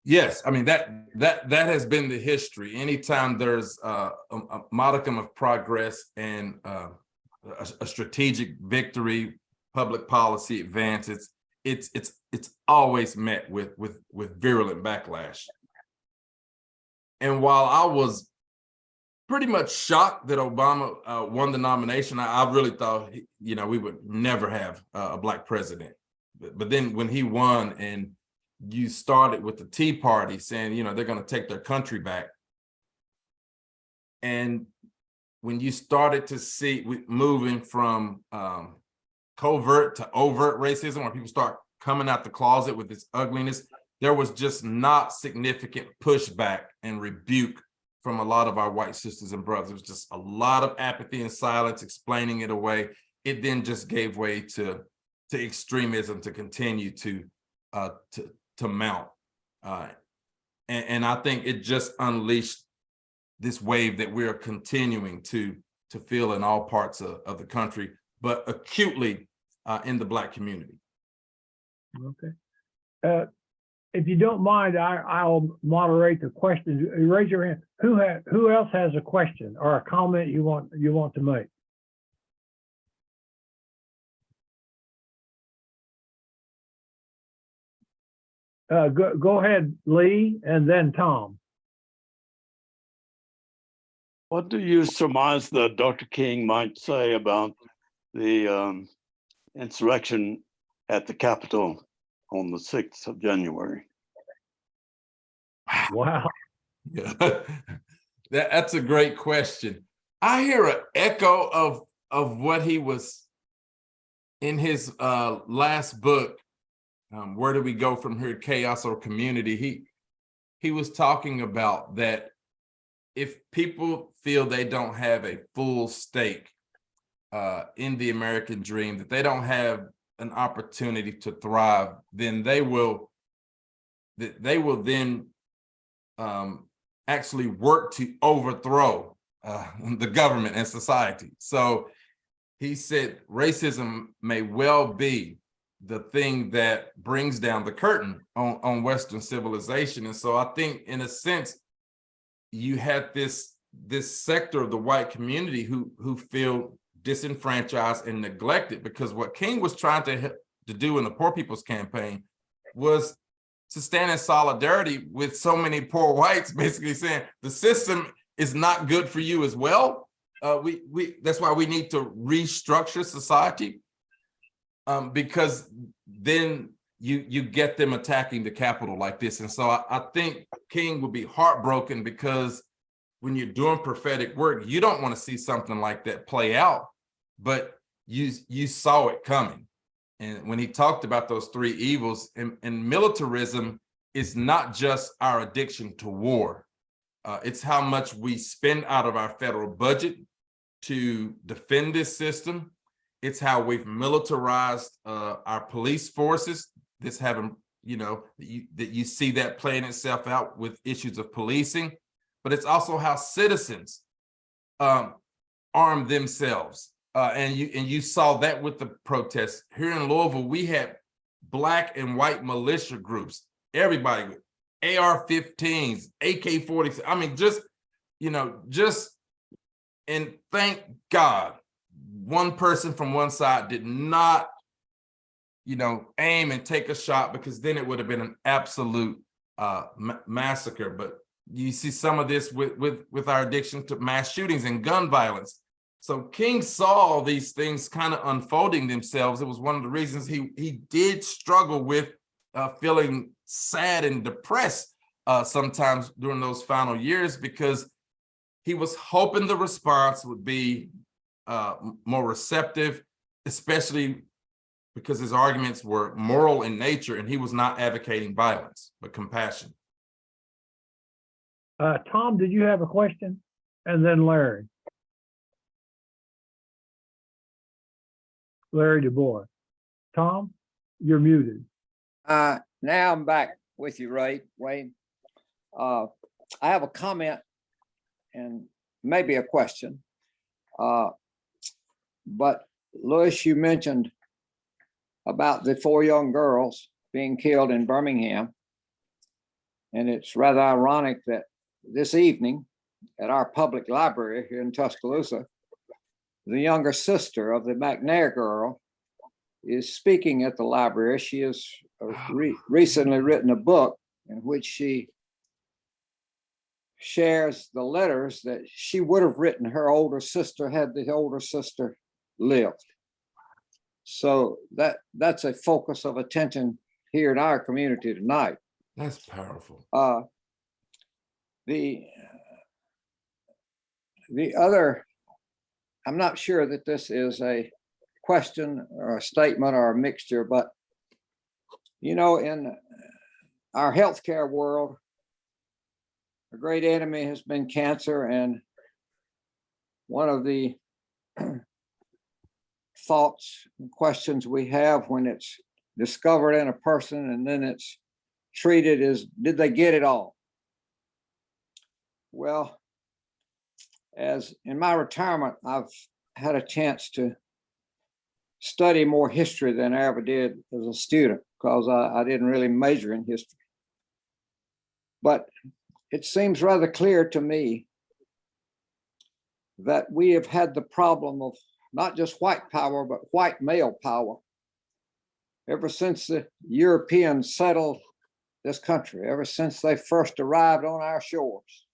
Yes, I mean, that has been the history. Anytime there's a modicum of progress and a strategic victory, public policy advances, it's always met with virulent backlash. And while I was pretty much shocked that Obama won the nomination, I really thought, we would never have a Black president. But then when he won, and you started with the Tea Party saying, you know, they're going to take their country back. And when you started to see moving from covert to overt racism, where people start coming out the closet with this ugliness, there was just not significant pushback and rebuke from a lot of our white sisters and brothers. It was just a lot of apathy and silence, explaining it away. It then just gave way to extremism to continue to mount. And I think it just unleashed this wave that we are continuing to feel in all parts of the country, but acutely in the Black community. Okay. If you don't mind, I'll moderate the questions. Raise your hand. Who else has a question or a comment you want to make? Go ahead, Lee, and then Tom. What do you surmise that Dr. King might say about the insurrection at the Capitol on the 6th of January? Wow. Yeah. That's a great question. I hear an echo of what he was in his last book, Where Do We Go From Here, Chaos or Community? He was talking about that if people feel they don't have a full stake in the American dream, that they don't have an opportunity to thrive, then they will then actually work to overthrow the government and society. So he said racism may well be the thing that brings down the curtain on Western civilization. And so I think, in a sense, you had this sector of the white community who feel disenfranchised and neglected, because what King was trying to do in the Poor People's Campaign was to stand in solidarity with so many poor whites, basically saying the system is not good for you as well. That's why we need to restructure society, because then you get them attacking the Capitol like this. And so I think King would be heartbroken, because when you're doing prophetic work, you don't want to see something like that play out, but you saw it coming. And when he talked about those three evils, and militarism is not just our addiction to war. It's how much we spend out of our federal budget to defend this system. It's how we've militarized our police forces. This having, that you see that playing itself out with issues of policing, but it's also how citizens arm themselves. And you saw that with the protests. Here in Louisville, we had Black and white militia groups, everybody with AR-15s, AK-46. I mean, and thank God, one person from one side did not, aim and take a shot, because then it would have been an absolute massacre. But you see some of this with our addiction to mass shootings and gun violence. So King saw these things kind of unfolding themselves. It was one of the reasons he did struggle with feeling sad and depressed sometimes during those final years, because he was hoping the response would be more receptive, especially because his arguments were moral in nature, and he was not advocating violence, but compassion. Tom, did you have a question? And then Larry. Larry DuBois. Tom, you're muted. Now I'm back with you, Wayne. I have a comment and maybe a question. But Louis, you mentioned about the 4 young girls being killed in Birmingham. And it's rather ironic that this evening at our public library here in Tuscaloosa, the younger sister of the McNair girl is speaking at the library. She has recently written a book in which she shares the letters that she would have written her older sister had the older sister lived. So that's a focus of attention here in our community tonight. That's powerful. The other, I'm not sure that this is a question or a statement or a mixture, but you know, in our healthcare world, a great enemy has been cancer, and one of the thoughts and questions we have when it's discovered in a person and then it's treated is, did they get it all? Well, as in my retirement, I've had a chance to study more history than I ever did as a student, because I didn't really major in history. But it seems rather clear to me that we have had the problem of not just white power, but white male power ever since the Europeans settled this country, ever since they first arrived on our shores.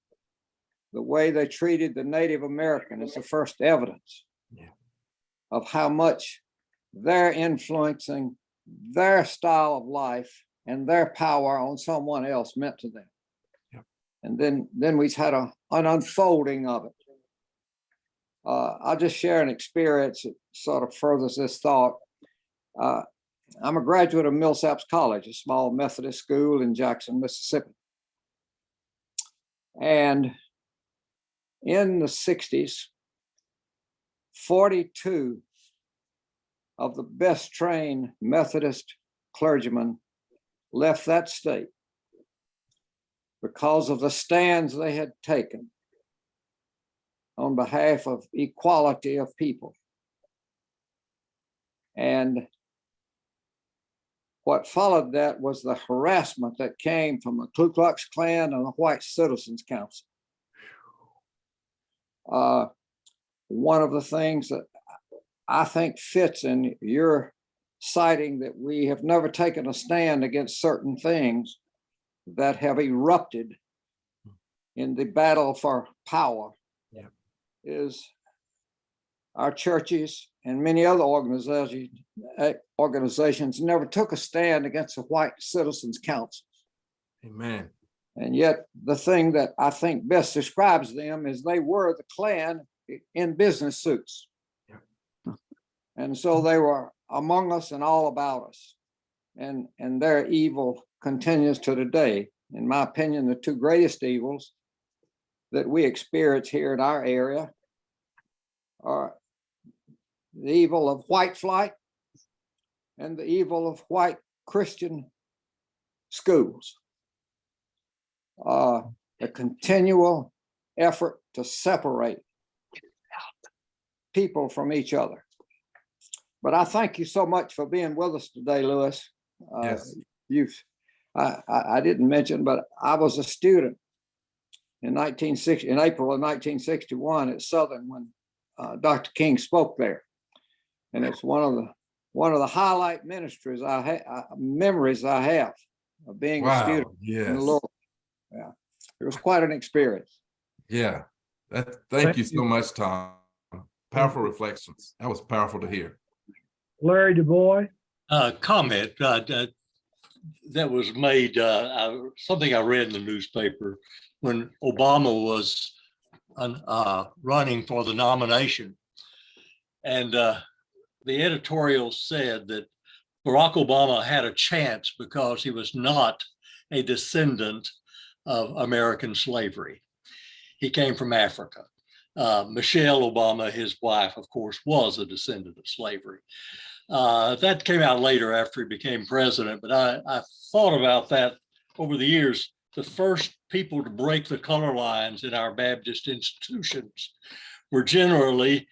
The way they treated the Native American is the first evidence of how much they're influencing their style of life and their power on someone else meant to them. And then we've had an unfolding of it. I'll just share an experience that sort of furthers this thought. I'm a graduate of Millsaps College, a small Methodist school in Jackson, Mississippi. And in the 60s, 42 of the best trained Methodist clergymen left that state because of the stands they had taken on behalf of equality of people. And what followed that was the harassment that came from the Ku Klux Klan and the White Citizens Council. One of the things that I think fits in your citing that we have never taken a stand against certain things that have erupted in the battle for power is our churches and many other organizations never took a stand against the White Citizens Council. Amen. And yet the thing that I think best describes them is they were the Klan in business suits. And so they were among us and all about us. And their evil continues to today. In my opinion, the two greatest evils that we experience here in our area are the evil of white flight and the evil of white Christian schools. The continual effort to separate people from each other. But I thank you so much for being with us today, Lewis. Yes. I didn't mention, but I was a student in April of 1961 at Southern when Dr. King spoke there, and it's one of the highlight memories I have of being a student in the Lord. Yeah, it was quite an experience. Yeah, thank you so much, Tom. Powerful reflections. That was powerful to hear. Larry Du Bois. Comment that was made, something I read in the newspaper when Obama was running for the nomination. And the editorial said that Barack Obama had a chance because he was not a descendant of American slavery. He came from Africa. Michelle Obama, his wife, of course, was a descendant of slavery. That came out later after he became president, but I thought about that over the years. The first people to break the color lines in our Baptist institutions were generally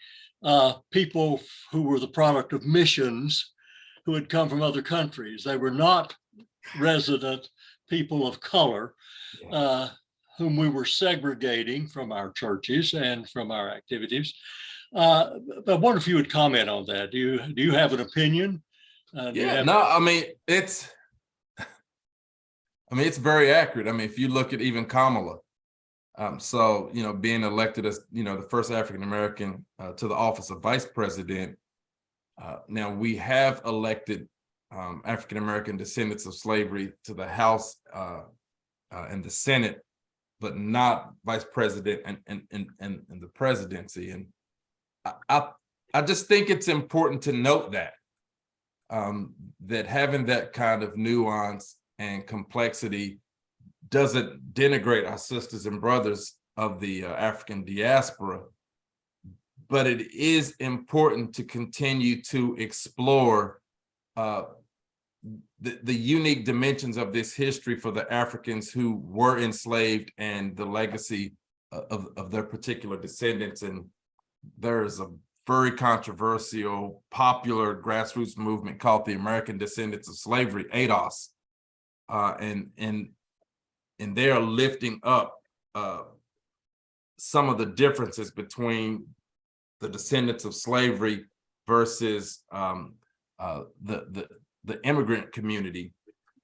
people who were the product of missions who had come from other countries. They were not resident people of color whom we were segregating from our churches and from our activities. But I wonder if you would comment on that. Do you have an opinion? It's very accurate. I mean, if you look at even Kamala, being elected as, the first African-American to the office of vice president. Now we have elected African-American descendants of slavery to the House and the Senate, but not vice president and the presidency. And I just think it's important to note that that having that kind of nuance and complexity doesn't denigrate our sisters and brothers of the African diaspora, but it is important to continue to explore the unique dimensions of this history for the Africans who were enslaved and the legacy of their particular descendants. And there's a very controversial, popular grassroots movement called the American Descendants of Slavery, ADOS, and they are lifting up some of the differences between the descendants of slavery versus the immigrant community,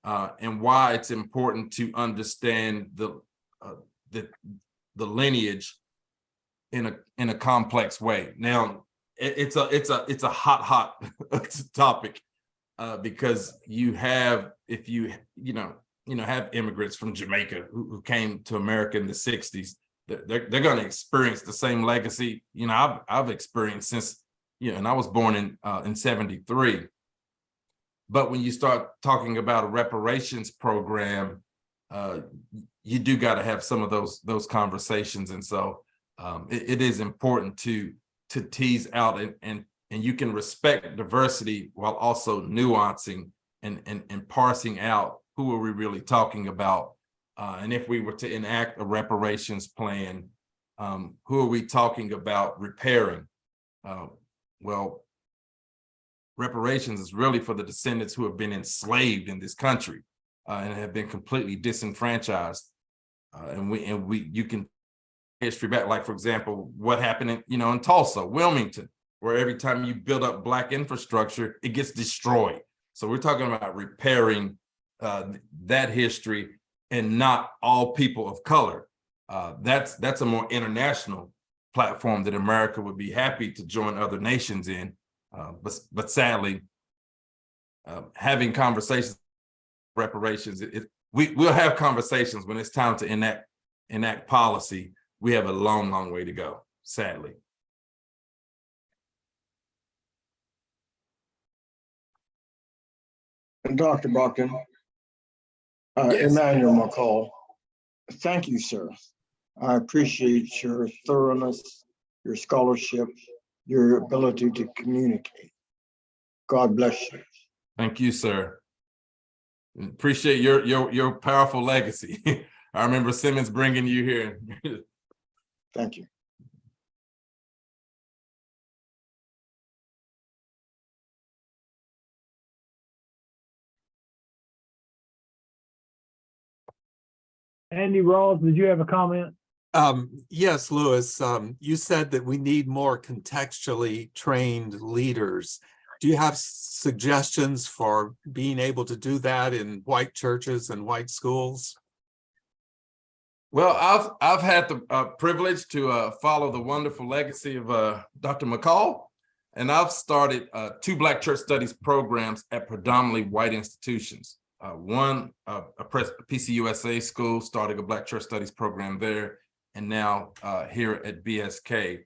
and why it's important to understand the lineage in a complex way. Now, it's a hot topic because you have, if you have immigrants from Jamaica who came to America in the 60s, they're going to experience the same legacy. I've experienced since, and I was born in 73. But when you start talking about a reparations program, you do got to have some of those conversations. And so it is important to tease out and you can respect diversity while also nuancing and parsing out who are we really talking about. And if we were to enact a reparations plan, who are we talking about repairing? Well, reparations is really for the descendants who have been enslaved in this country and have been completely disenfranchised. You can history back, like for example, what happened in Tulsa, Wilmington, where every time you build up Black infrastructure, it gets destroyed. So we're talking about repairing that history and not all people of color. That's a more international platform that America would be happy to join other nations in. But sadly, having conversations, reparations, we'll have conversations when it's time to enact policy. We have a long way to go, sadly. And Dr. Brogdon, Yes. Emmanuel McCall, thank you, sir. I appreciate your thoroughness, your scholarship, your ability to communicate. God bless you. Thank you, sir. Appreciate your powerful legacy. I remember Simmons bringing you here. Thank you. Andy Rawls, did you have a comment? Yes, Louis, you said that we need more contextually trained leaders. Do you have suggestions for being able to do that in white churches and white schools? Well, I've had the privilege to follow the wonderful legacy of Dr. McCall, and I've started 2 Black church studies programs at predominantly white institutions. One, a PCUSA school, starting a Black church studies program there, and now here at BSK.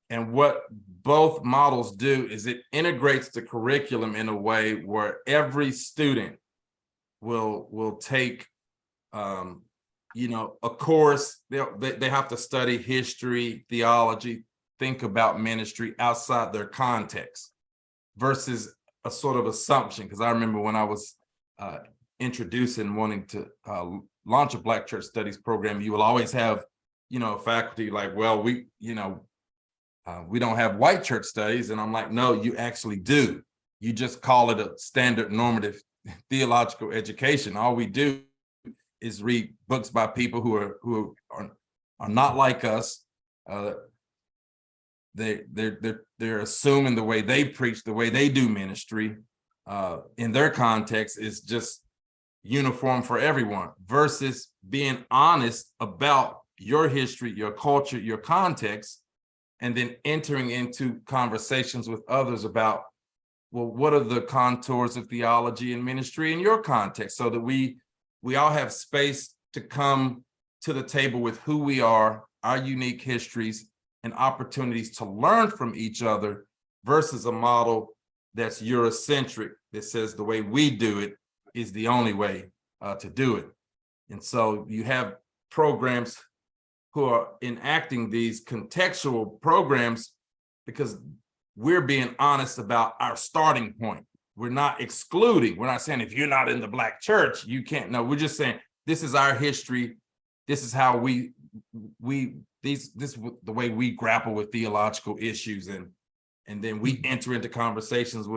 And what both models do is it integrates the curriculum in a way where every student will take a course. They have to study history, theology, think about ministry outside their context versus a sort of assumption. Because I remember when I was introducing wanting to launch a Black church studies program, you will always have faculty like, well, we don't have white church studies. And I'm like, no, you actually do. You just call it a standard normative theological education. All we do is read books by people who are not like us. They're assuming the way they preach, the way they do ministry in their context is just uniform for everyone, versus being honest about your history, your culture, your context, and then entering into conversations with others about well, what are the contours of theology and ministry in your context, so that we all have space to come to the table with who we are, our unique histories, and opportunities to learn from each other, versus a model that's Eurocentric, that says the way we do it is the only way to do it. And so you have programs who are enacting these contextual programs because we're being honest about our starting point. We're not excluding. We're not saying if you're not in the Black church, you can't. No, we're just saying this is our history. This is how this is the way we grapple with theological issues, and then we enter into conversations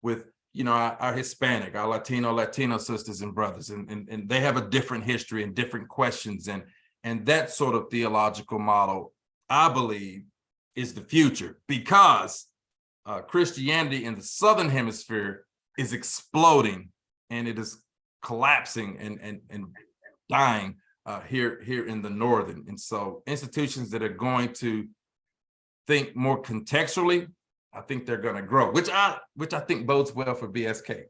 with our Hispanic, our Latino sisters and brothers, and they have a different history and different questions, and that sort of theological model, I believe, is the future, because Christianity in the Southern Hemisphere is exploding, and it is collapsing and dying here in the Northern. And so institutions that are going to think more contextually, I think they're going to grow, which I think bodes well for BSK.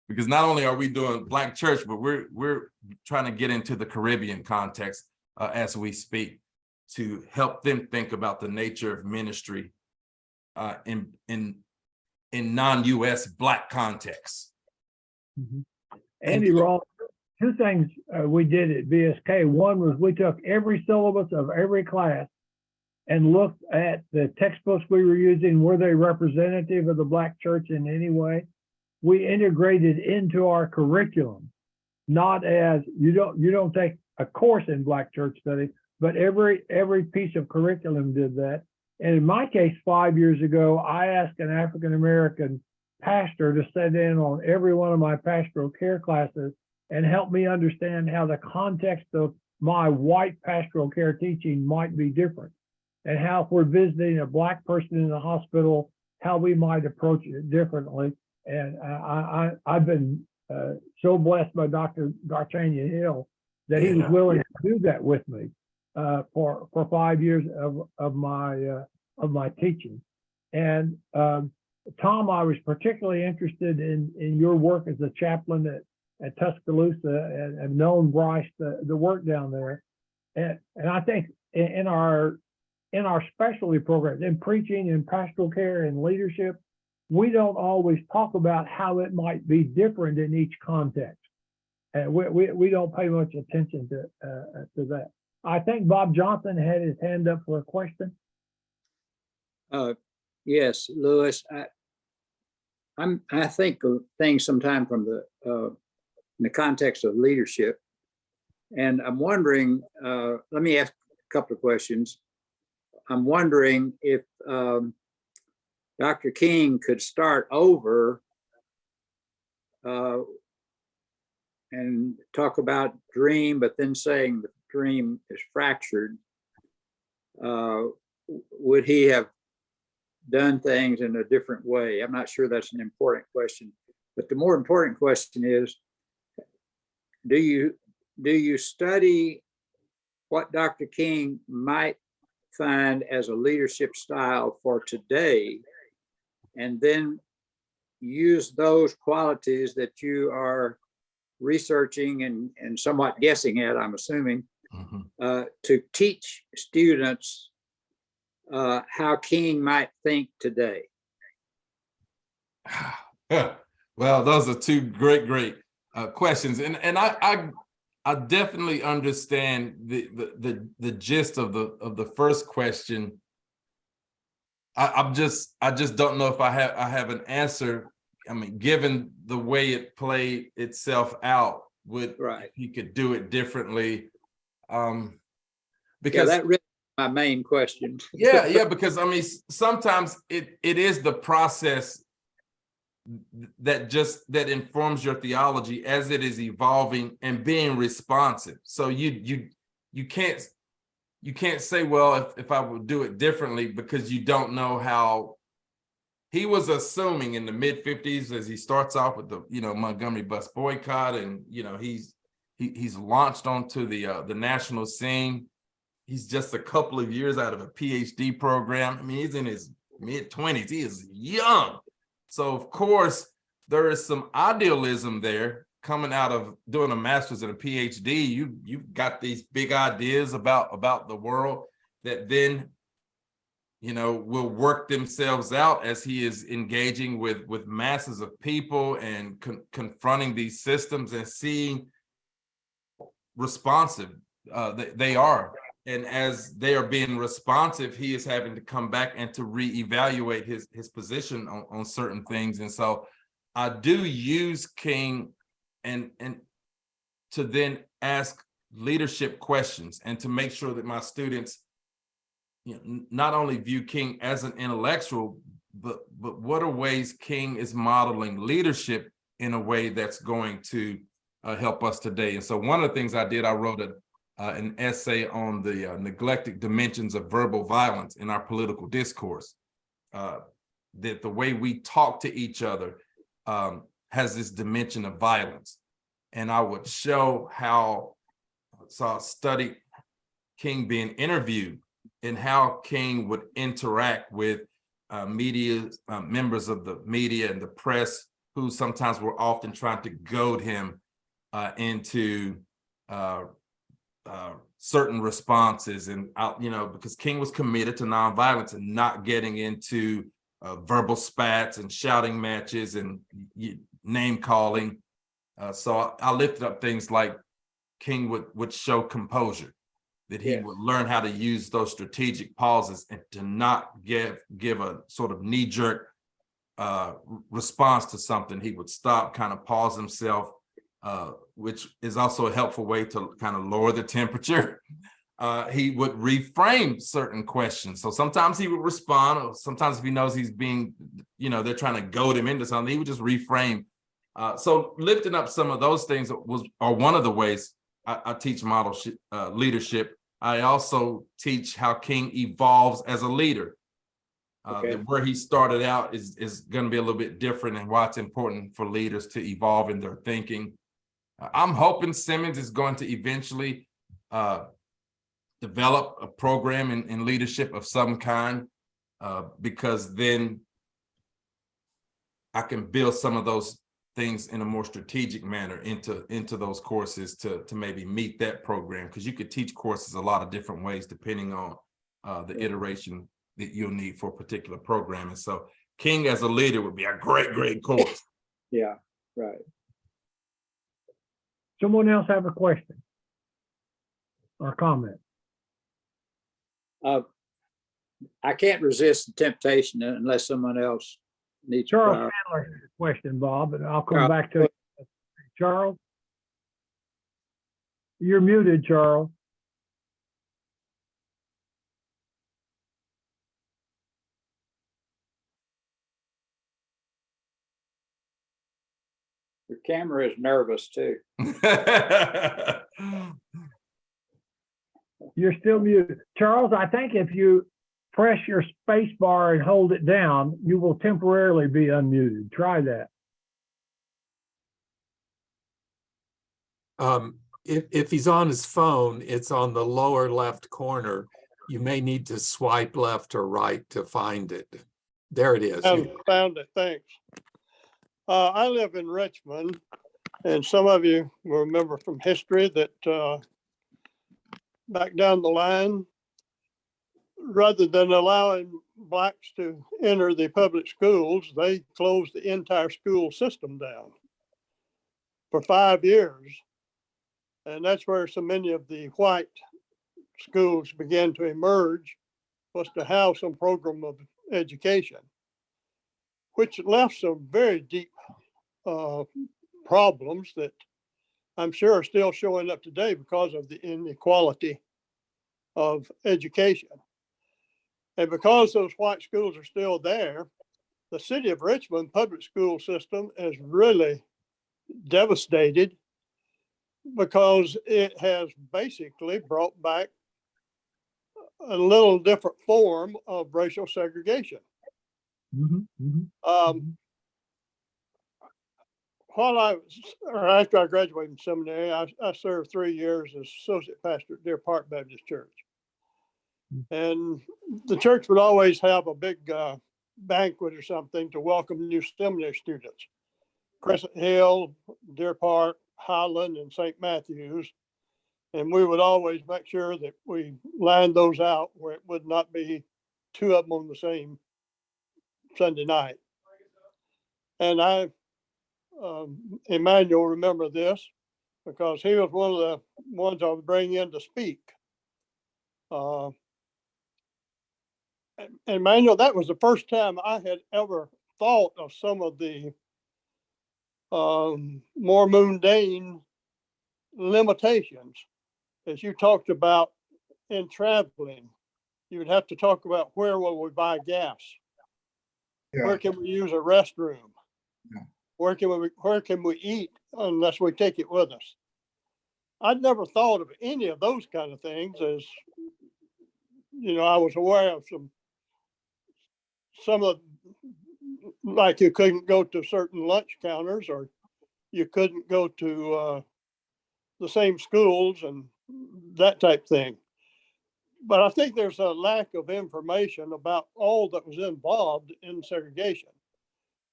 Because not only are we doing Black church, but we're trying to get into the Caribbean context as we speak, to help them think about the nature of ministry in non-US Black contexts. Andy Ross, two things we did at BSK. One was we took every syllabus of every class and looked at the textbooks we were using. Were they representative of the Black church in any way? We integrated into our curriculum, not as you don't take a course in Black church study, but every piece of curriculum did that. And in my case, 5 years ago, I asked an African-American pastor to sit in on every one of my pastoral care classes and help me understand how the context of my white pastoral care teaching might be different, and how if we're visiting a Black person in the hospital, how we might approach it differently. And I've been so blessed by Dr. Garchanian Hill that he was willing to do that with me for 5 years of my teaching. And Tom, I was particularly interested in your work as a chaplain at Tuscaloosa, and have known Bryce, the work down there. And I think in our specialty programs, in preaching and pastoral care and leadership, we don't always talk about how it might be different in each context. And we don't pay much attention to that. I think Bob Johnson had his hand up for a question. Yes, Lewis. I think of things sometimes from in the context of leadership, and I'm wondering. Let me ask a couple of questions. I'm wondering if Dr. King could start over and talk about dream, but then saying the dream is fractured. Would he have done things in a different way? I'm not sure that's an important question, but the more important question is, do you study what Dr. King might find as a leadership style for today, and then use those qualities that you are researching and somewhat guessing at, I'm assuming, to teach students how King might think today? Well, those are two great questions, and I definitely understand the gist of the first question. I just don't know if I have an answer. I mean, given the way it played itself out, if he could do it differently. Because that really is my main question. because I mean, sometimes it is the process that informs your theology as it is evolving and being responsive. So you can't say, well, if I would do it differently, because you don't know how. He was assuming in the mid 50s, as he starts off with the Montgomery bus boycott, and he's launched onto the national scene. He's just a couple of years out of a PhD program. I mean, he's in his mid-20s. He is young. So of course, there is some idealism there coming out of doing a master's and a PhD. You've got these big ideas about the world that then, you know, will work themselves out as he is engaging with masses of people and confronting these systems and seeing responsive they are. And as they are being responsive, he is having to come back and to reevaluate his position on certain things. And so I do use King and to then ask leadership questions and to make sure that my students, you know, not only view King as an intellectual, but what are ways King is modeling leadership in a way that's going to help us today. And so one of the things I did, I wrote an essay on the neglected dimensions of verbal violence in our political discourse. That the way we talk to each other has this dimension of violence. And I would show how, so I studied King being interviewed and how King would interact with media, members of the media and the press, who sometimes were often trying to goad him into certain responses. And, you know, because King was committed to nonviolence and not getting into verbal spats and shouting matches and name calling. So I lifted up things like King would show composure, that he would learn how to use those strategic pauses and to not give a sort of knee-jerk response to something. He would stop, kind of pause himself, which is also a helpful way to kind of lower the temperature. He would reframe certain questions. So sometimes he would respond, or sometimes if he knows he's being, you know, they're trying to goad him into something, he would just reframe. So lifting up some of those things are one of the ways I teach model leadership. I also teach how King evolves as a leader. That where he started out is going to be a little bit different, and why it's important for leaders to evolve in their thinking. I'm hoping Simmons is going to eventually develop a program in leadership of some kind, because then I can build some of those things in a more strategic manner into those courses to maybe meet that program, because you could teach courses a lot of different ways depending on the iteration that you'll need for a particular program. And so King as a leader would be a great course. Yeah, right. Someone else have a question or comment? I can't resist the temptation unless someone else needs. Charles Chandler has a question, Bob, and I'll come back to it. Charles? You're muted, Charles. Your camera is nervous too. You're still muted. Charles, I think if you press your space bar and hold it down, you will temporarily be unmuted. Try that. If he's on his phone, it's on the lower left corner. You may need to swipe left or right to find it. There it is. Found it, thanks. I live in Richmond, and some of you will remember from history that back down the line, rather than allowing blacks to enter the public schools, they closed the entire school system down for 5 years. And that's where so many of the white schools began to emerge, was to have some program of education, which left some very deep problems that I'm sure are still showing up today because of the inequality of education. And because those white schools are still there, the city of Richmond public school system is really devastated, because it has basically brought back a little different form of racial segregation. After I graduated from seminary, I served 3 years as associate pastor at Deer Park Baptist Church. And the church would always have a big banquet or something to welcome new seminary students. Crescent Hill, Deer Park, Highland, and St. Matthews. And we would always make sure that we lined those out where it would not be two of them on the same Sunday night. And Emmanuel remember this because he was one of the ones I would bring in to speak. Emmanuel, that was the first time I had ever thought of some of the more mundane limitations. As you talked about in traveling, you would have to talk about where will we buy gas? Yeah. Where can we use a restroom? Yeah. Where can we eat unless we take it with us? I'd never thought of any of those kind of things. As you know, I was aware of some of, like you couldn't go to certain lunch counters, or you couldn't go to the same schools and that type thing. But I think there's a lack of information about all that was involved in segregation.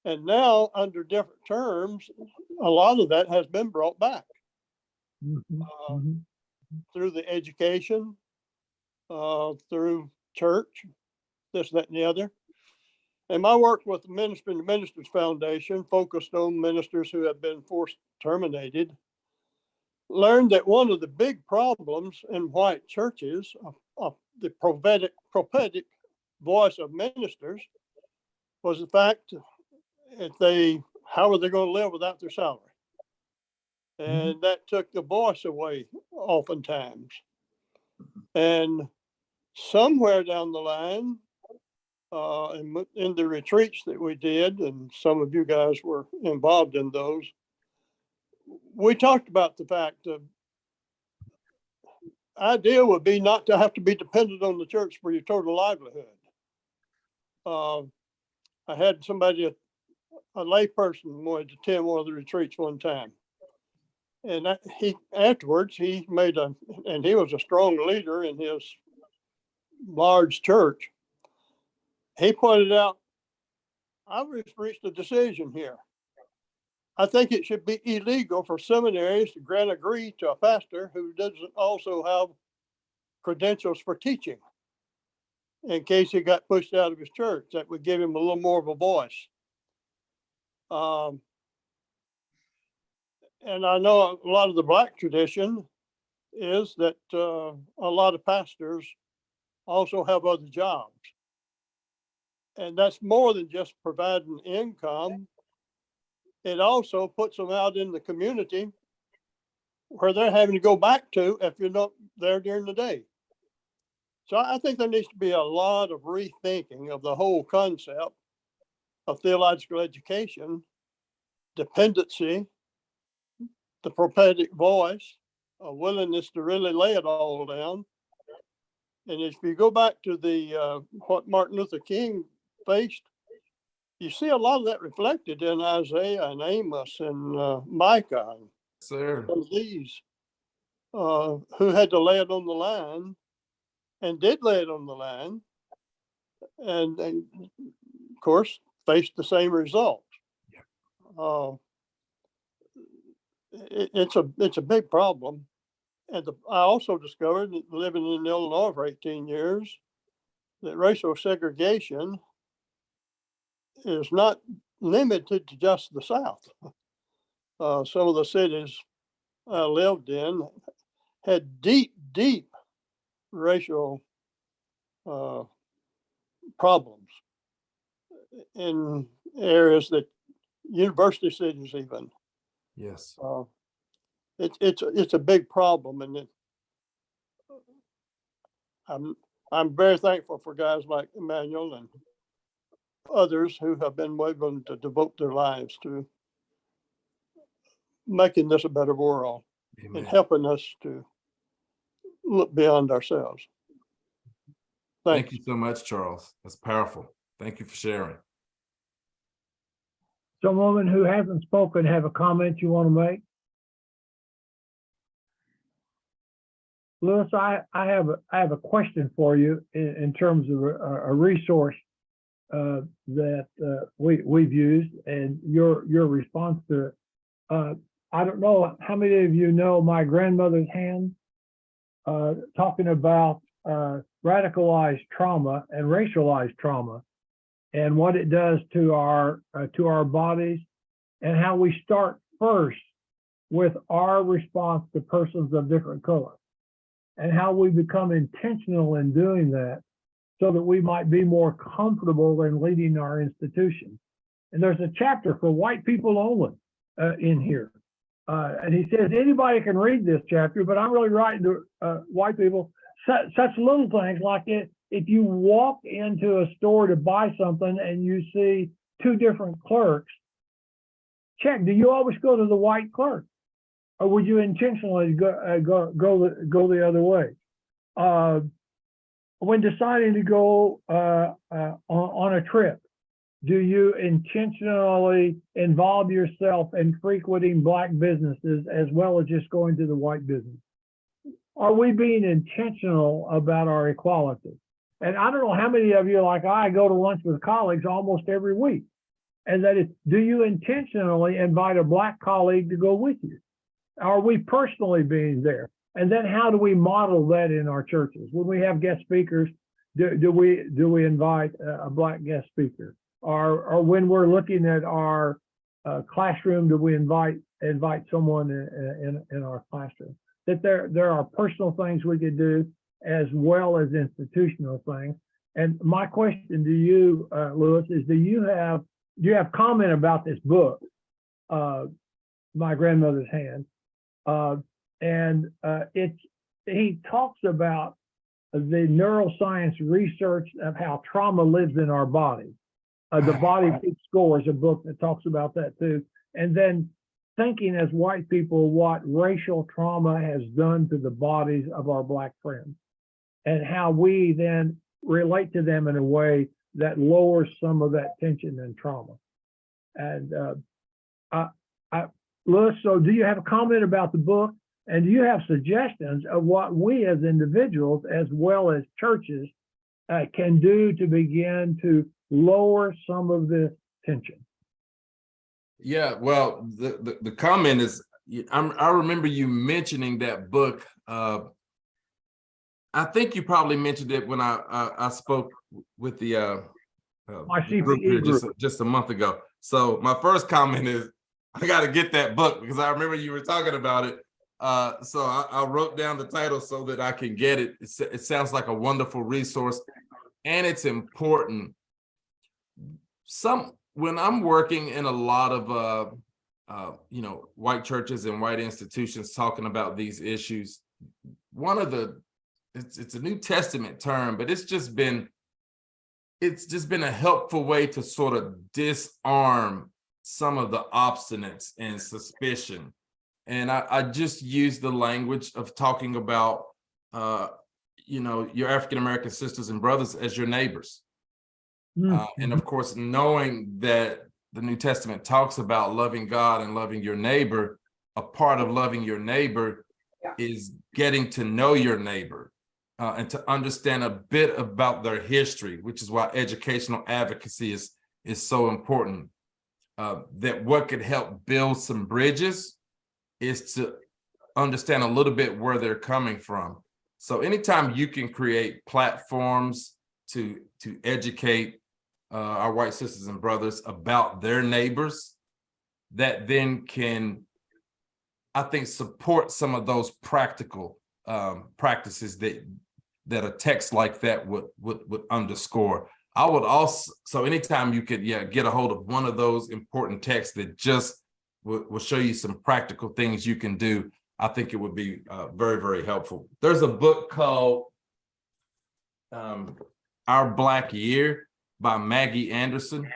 And now, under different terms, a lot of that has been brought back through the education, through church, this, that, and the other. And my work with the Ministry and Ministers Foundation, focused on ministers who have been forced terminated, learned that one of the big problems in white churches of the prophetic voice of ministers was the fact that how are they going to live without their salary? And that took the voice away oftentimes. And somewhere down the line, in the retreats that we did, and some of you guys were involved in those, we talked about the fact of idea would be not to have to be dependent on the church for your total livelihood. I had somebody, a lay person, wanted to attend one of the retreats one time. And afterwards, he was a strong leader in his large church. He pointed out, I've reached a decision here. I think it should be illegal for seminaries to grant agree to a pastor who doesn't also have credentials for teaching, in case he got pushed out of his church. That would give him a little more of a voice. And I know a lot of the Black tradition is that a lot of pastors also have other jobs. And that's more than just providing income. It also puts them out in the community where they're having to go back to if you're not there during the day. So I think there needs to be a lot of rethinking of the whole concept of theological education, dependency, the prophetic voice, a willingness to really lay it all down. And if you go back to the what Martin Luther King faced, you see a lot of that reflected in Isaiah and Amos and Micah. Sir. Some of these who had to lay it on the line and did lay it on the line, and of course faced the same result. It's a big problem. And I also discovered, living in Illinois for 18 years, that racial segregation is not limited to just the South. Some of the cities I lived in had deep racial problems in areas that university cities even. Yes. It's a big problem, and I'm very thankful for guys like Emmanuel and others who have been willing to devote their lives to making this a better world. Amen. And helping us to look beyond ourselves. Thank you so much, Charles. That's powerful. Thank you for sharing. Someone who hasn't spoken, have a comment you want to make? Louis, I have a question for you in terms of a resource. we've used and your response to it. I don't know how many of you know My Grandmother's Hand, talking about radicalized trauma and racialized trauma and what it does to our bodies, and how we start first with our response to persons of different color, and how we become intentional in doing that so that we might be more comfortable in leading our institution. And there's a chapter for white people only in here. And he says, anybody can read this chapter, but I'm really writing to white people. Such little things like if you walk into a store to buy something and you see two different clerks, check, do you always go to the white clerk? Or would you intentionally go the other way? When deciding to go on a trip, do you intentionally involve yourself in frequenting Black businesses as well as just going to the white business? Are we being intentional about our equality? And I don't know how many of you, like I, go to lunch with colleagues almost every week. And that is, do you intentionally invite a Black colleague to go with you? Are we personally being there? And then how do we model that in our churches? When we have guest speakers, do we invite a Black guest speaker? Or when we're looking at our classroom, do we invite someone in our classroom? That there are personal things we could do as well as institutional things. And my question to you, Lewis, is do you have comment about this book, My Grandmother's Hand? He talks about the neuroscience research of how trauma lives in our body. The Body Keeps Score is a book that talks about that too. And then thinking as white people what racial trauma has done to the bodies of our Black friends, and how we then relate to them in a way that lowers some of that tension and trauma. And Louis, so do you have a comment about the book? And do you have suggestions of what we as individuals, as well as churches, can do to begin to lower some of this tension? Yeah, well, the comment is, I remember you mentioning that book. I think you probably mentioned it when I spoke with the group here just a month ago. So my first comment is, I got to get that book because I remember you were talking about it. So I wrote down the title so that I can get it. It sounds like a wonderful resource, and it's important. When I'm working in a lot of white churches and white institutions talking about these issues, it's a New Testament term, but it's just been a helpful way to sort of disarm some of the obstinates and suspicion. And I just use the language of talking about, your African-American sisters and brothers as your neighbors. And of course, knowing that the New Testament talks about loving God and loving your neighbor, a part of loving your neighbor is getting to know your neighbor and to understand a bit about their history, which is why educational advocacy is so important. That what could help build some bridges is to understand a little bit where they're coming from. So anytime you can create platforms to educate our white sisters and brothers about their neighbors, that then can, I think, support some of those practical practices that a text like that would underscore. I would also, so anytime you could get a hold of one of those important texts that just will show you some practical things you can do, I think it would be very, very helpful. There's a book called Our Black Year by Maggie Anderson,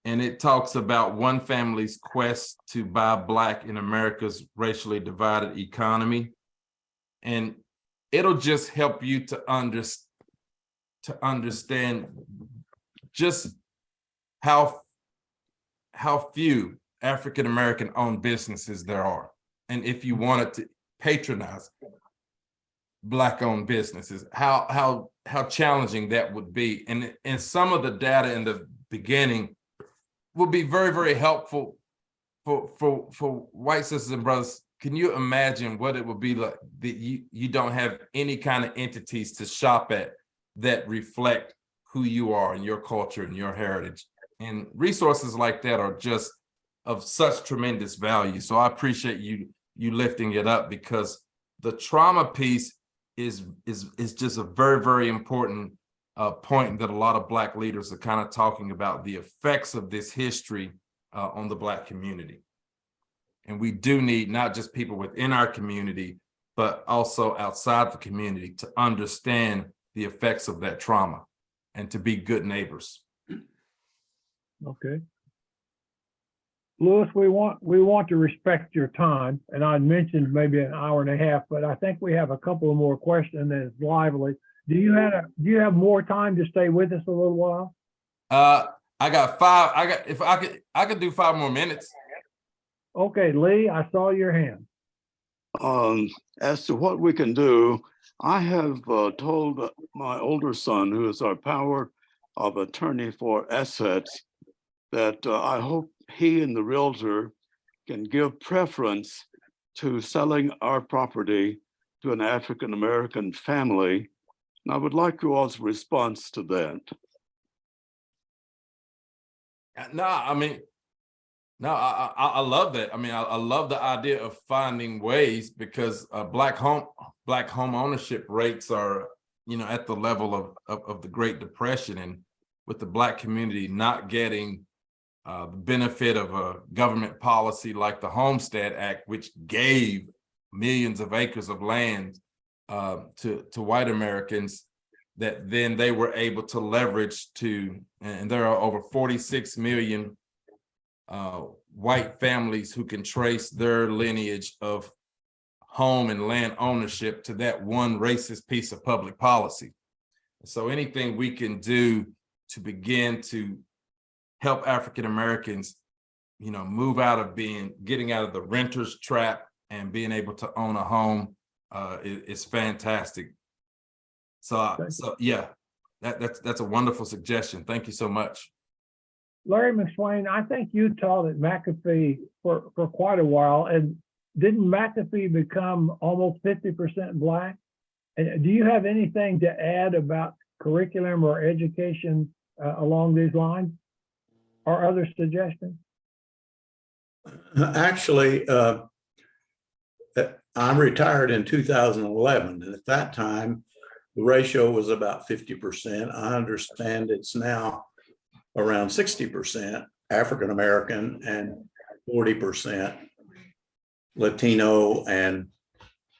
and it talks about one family's quest to buy Black in America's racially divided economy. And it'll just help you to understand just how few African-American owned businesses there are. And if you wanted to patronize Black owned businesses, how how challenging that would be. And some of the data in the beginning would be very, very helpful for white sisters and brothers. Can you imagine what it would be like that you don't have any kind of entities to shop at that reflect who you are and your culture and your heritage? And resources like that are just of such tremendous value. So I appreciate you lifting it up, because the trauma piece is just a very, very important point that a lot of Black leaders are kind of talking about, the effects of this history on the Black community. And we do need not just people within our community, but also outside the community to understand the effects of that trauma and to be good neighbors. Okay. Louis, we want to respect your time, and I mentioned maybe an hour and a half, but I think we have a couple of more questions and it's lively. Do you have more time to stay with us a little while? I got 5. If I could do 5 more minutes. Okay, Lee, I saw your hand. As to what we can do, I have told my older son, who is our power of attorney for assets, that I hope he and the realtor can give preference to selling our property to an African-American family. And I would like you all's response to that. No, I mean, no, I love that. I mean, I love the idea of finding ways, because Black home ownership rates are, at the level of the Great Depression, and with the Black community not getting the benefit of a government policy like the Homestead Act, which gave millions of acres of land to white Americans, that then they were able to leverage to, and there are over 46 million white families who can trace their lineage of home and land ownership to that one racist piece of public policy. So anything we can do to begin to help African Americans, move out of getting out of the renter's trap and being able to own a home is fantastic. So yeah, that's a wonderful suggestion. Thank you so much. Larry McSwain, I think you taught at McAfee for quite a while, and didn't McAfee become almost 50% Black? And do you have anything to add about curriculum or education along these lines, or other suggestions? Actually, I'm retired in 2011, and at that time, the ratio was about 50%. I understand it's now around 60% African-American and 40% Latino and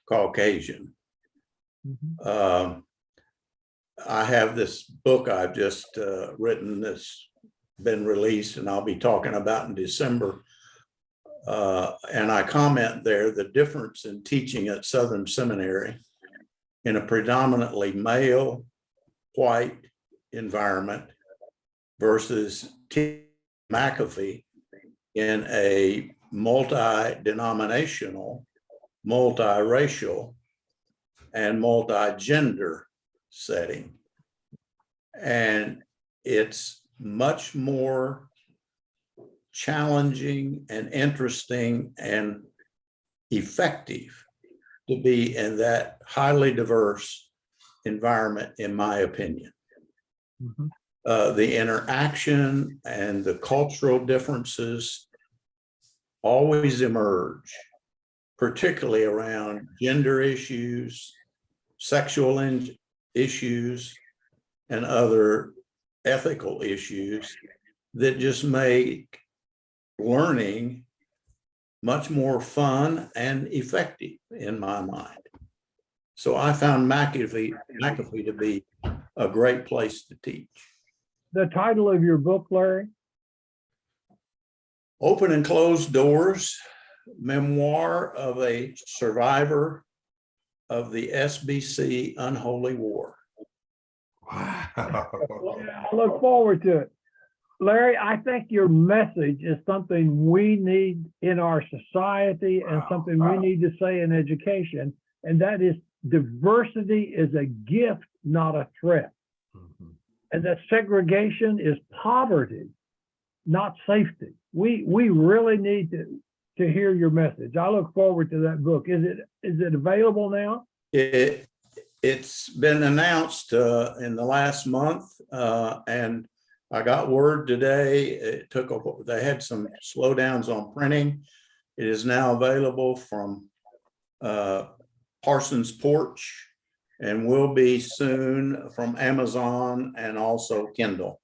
Caucasian. Mm-hmm. I have this book I've just written that's been released, and I'll be talking about in December. And I comment there the difference in teaching at Southern Seminary in a predominantly male, white environment versus McAfee in a multi-denominational, multiracial, and multi-gender setting. And it's much more challenging and interesting and effective to be in that highly diverse environment, in my opinion. Mm-hmm. The interaction and the cultural differences always emerge, particularly around gender issues, sexual issues, and other ethical issues that just make learning much more fun and effective in my mind. So I found McAfee to be a great place to teach. The title of your book, Larry? Open and Closed Doors, Memoir of a Survivor of the SBC Unholy War. Wow. I look forward to it. Larry, I think your message is something we need in our society and something we need to say in education, and that is diversity is a gift, not a threat. And that segregation is poverty, not safety. We really need to hear your message. I look forward to that book. Is it available now? It's been announced in the last month, and I got word today. They had some slowdowns on printing. It is now available from Parsons Porch, and will be soon from Amazon and also Kindle.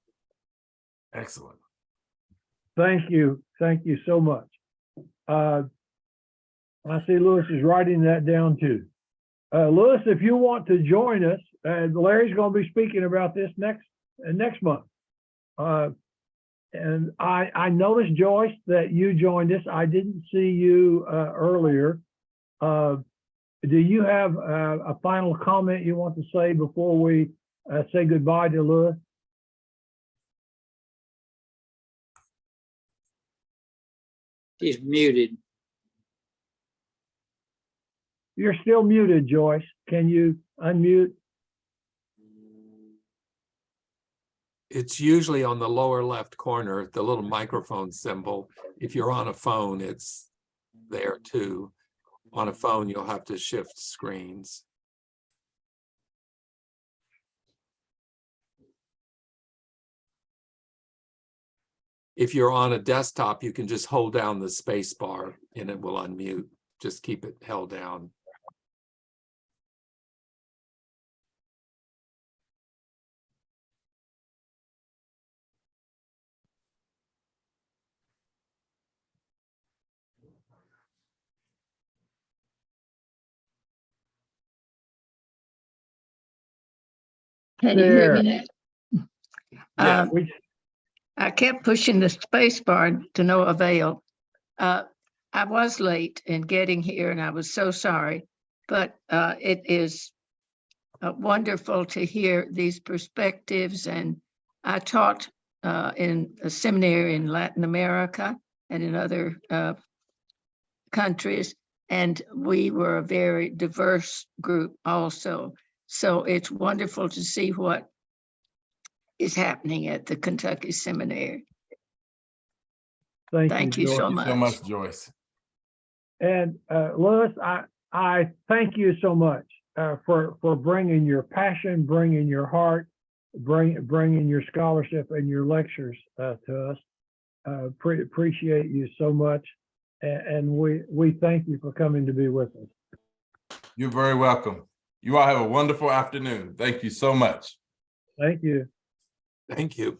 Excellent. Thank you. Thank you so much. I see Lewis is writing that down too. Lewis, if you want to join us, Larry's going to be speaking about this next month. And I noticed, Joyce, that you joined us. I didn't see you earlier. Do you have a final comment you want to say before we say goodbye to Lewis? He's muted. You're still muted, Joyce. Can you unmute? It's usually on the lower left corner, the little microphone symbol. If you're on a phone, it's there too. On a phone, you'll have to shift screens. If you're on a desktop, you can just hold down the space bar and it will unmute. Just keep it held down. Can you hear me now? Yeah, I kept pushing the space bar to no avail. I was late in getting here and I was so sorry, but it is wonderful to hear these perspectives. And I taught in a seminary in Latin America and in other countries, and we were a very diverse group also. So it's wonderful to see what is happening at the Kentucky Seminary. Thank you so much. So much, Joyce. And Lewis, I thank you so much for bringing your passion, bringing your heart, bringing your scholarship and your lectures to us. Appreciate you so much, and we thank you for coming to be with us. You're very welcome. You all have a wonderful afternoon. Thank you so much. Thank you. Thank you.